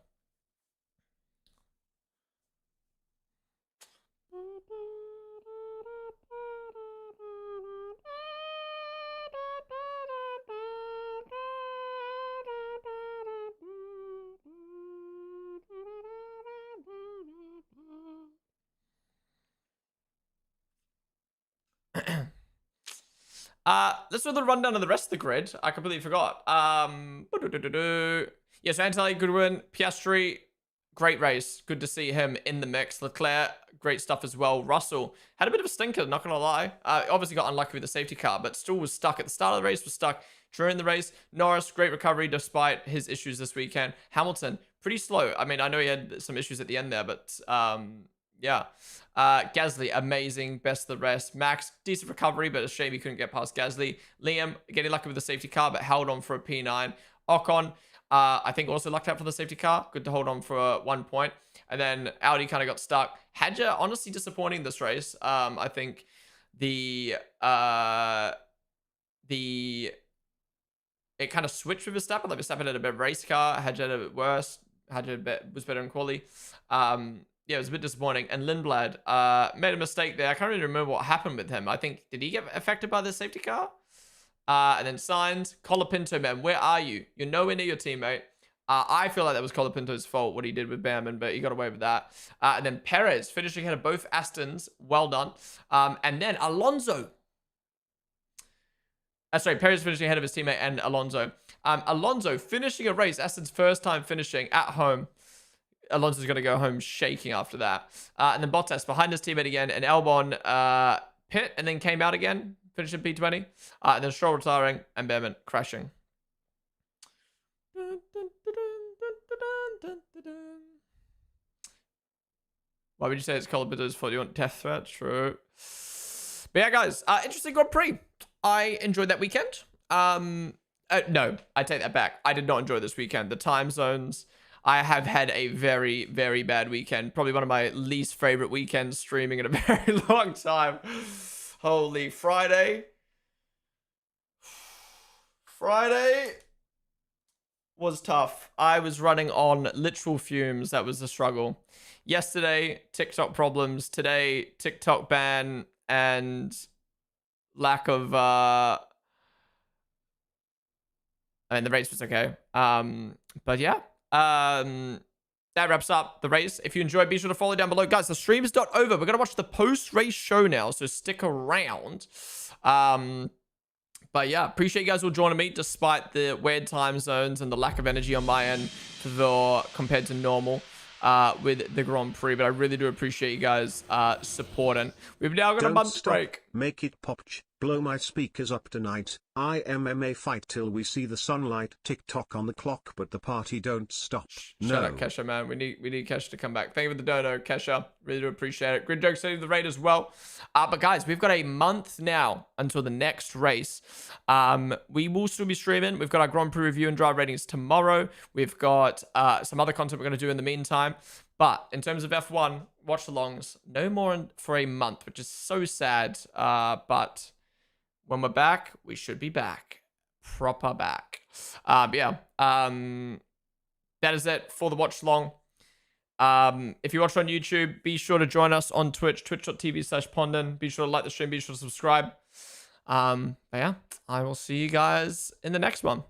Let's do the rundown of the rest of the grid. I completely forgot. Yeah, so Antonelli, good win. Piastri, great race. Good to see him in the mix. Leclerc, great stuff as well. Russell had a bit of a stinker, not gonna lie. Obviously got unlucky with the safety car, but still was stuck at the start of the race, was stuck during the race. Norris, great recovery despite his issues this weekend. Hamilton, pretty slow. I mean, I know he had some issues at the end there, but yeah. Gasly, amazing. Best of the rest. Max, decent recovery, but a shame he couldn't get past Gasly. Liam, getting lucky with the safety car, but held on for a P9. Ocon, I think also lucked out for the safety car. Good to hold on for 1 point. And then Audi kind of got stuck. Hadja, honestly disappointing this race. I think it kind of switched with Verstappen. Like Verstappen had a better race car. Hadja had a bit worse. Hadja was better in quali. Yeah, it was a bit disappointing. And Lindblad made a mistake there. I can't really remember what happened with him. I think, did he get affected by the safety car? And then Sainz, Colapinto, man, where are you? You're nowhere near your teammate. I feel like that was Colapinto's fault, what he did with Behrman, but he got away with that. And then Perez finishing ahead of both Astons. Well done. And then Alonso. Sorry, Perez finishing ahead of his teammate and Alonso. Alonso finishing a race. Aston's first time finishing at home. Alonso's going to go home shaking after that. And then Bottas behind his teammate again. And Albon pit and then came out again. Finished in P20. And then Stroll retiring and Behrman crashing. Why would you say it's Colapinto's fault? You want death threat? True. But yeah, guys. Interesting Grand Prix. I enjoyed that weekend. No, I take that back. I did not enjoy this weekend. The time zones... I have had a very, very bad weekend. Probably one of my least favorite weekends streaming in a very long time. Holy Friday. Friday was tough. I was running on literal fumes. That was a struggle. Yesterday, TikTok problems. Today, TikTok ban and lack of... I mean, the race was okay. But yeah. That wraps up the race. If you enjoyed, be sure to follow down below. Guys, the stream's not over. We're going to watch the post-race show now, so stick around. But yeah, appreciate you guys all joining me despite the weird time zones and the lack of energy on my end compared to normal with the Grand Prix. But I really do appreciate you guys supporting. We've now got a month's break. Make it pop. Blow my speakers up tonight. I MMA fight till we see the sunlight. TikTok on the clock, but the party don't stop. Shout out Kesha, man. We need Kesha to come back. Thank you for the dono, Kesha. Really do appreciate it. Grid joke saving the raid as well. But guys, we've got a month now until the next race. We will still be streaming. We've got our Grand Prix review and drive ratings tomorrow. We've got some other content we're going to do in the meantime. But in terms of F1 watch alongs, no more for a month, which is so sad. But when we're back, we should be back. Proper back. Yeah. That is it for the watch along. If you watch on YouTube, be sure to join us on Twitch, twitch.tv/Ponden. Be sure to like the stream, be sure to subscribe. But yeah, I will see you guys in the next one.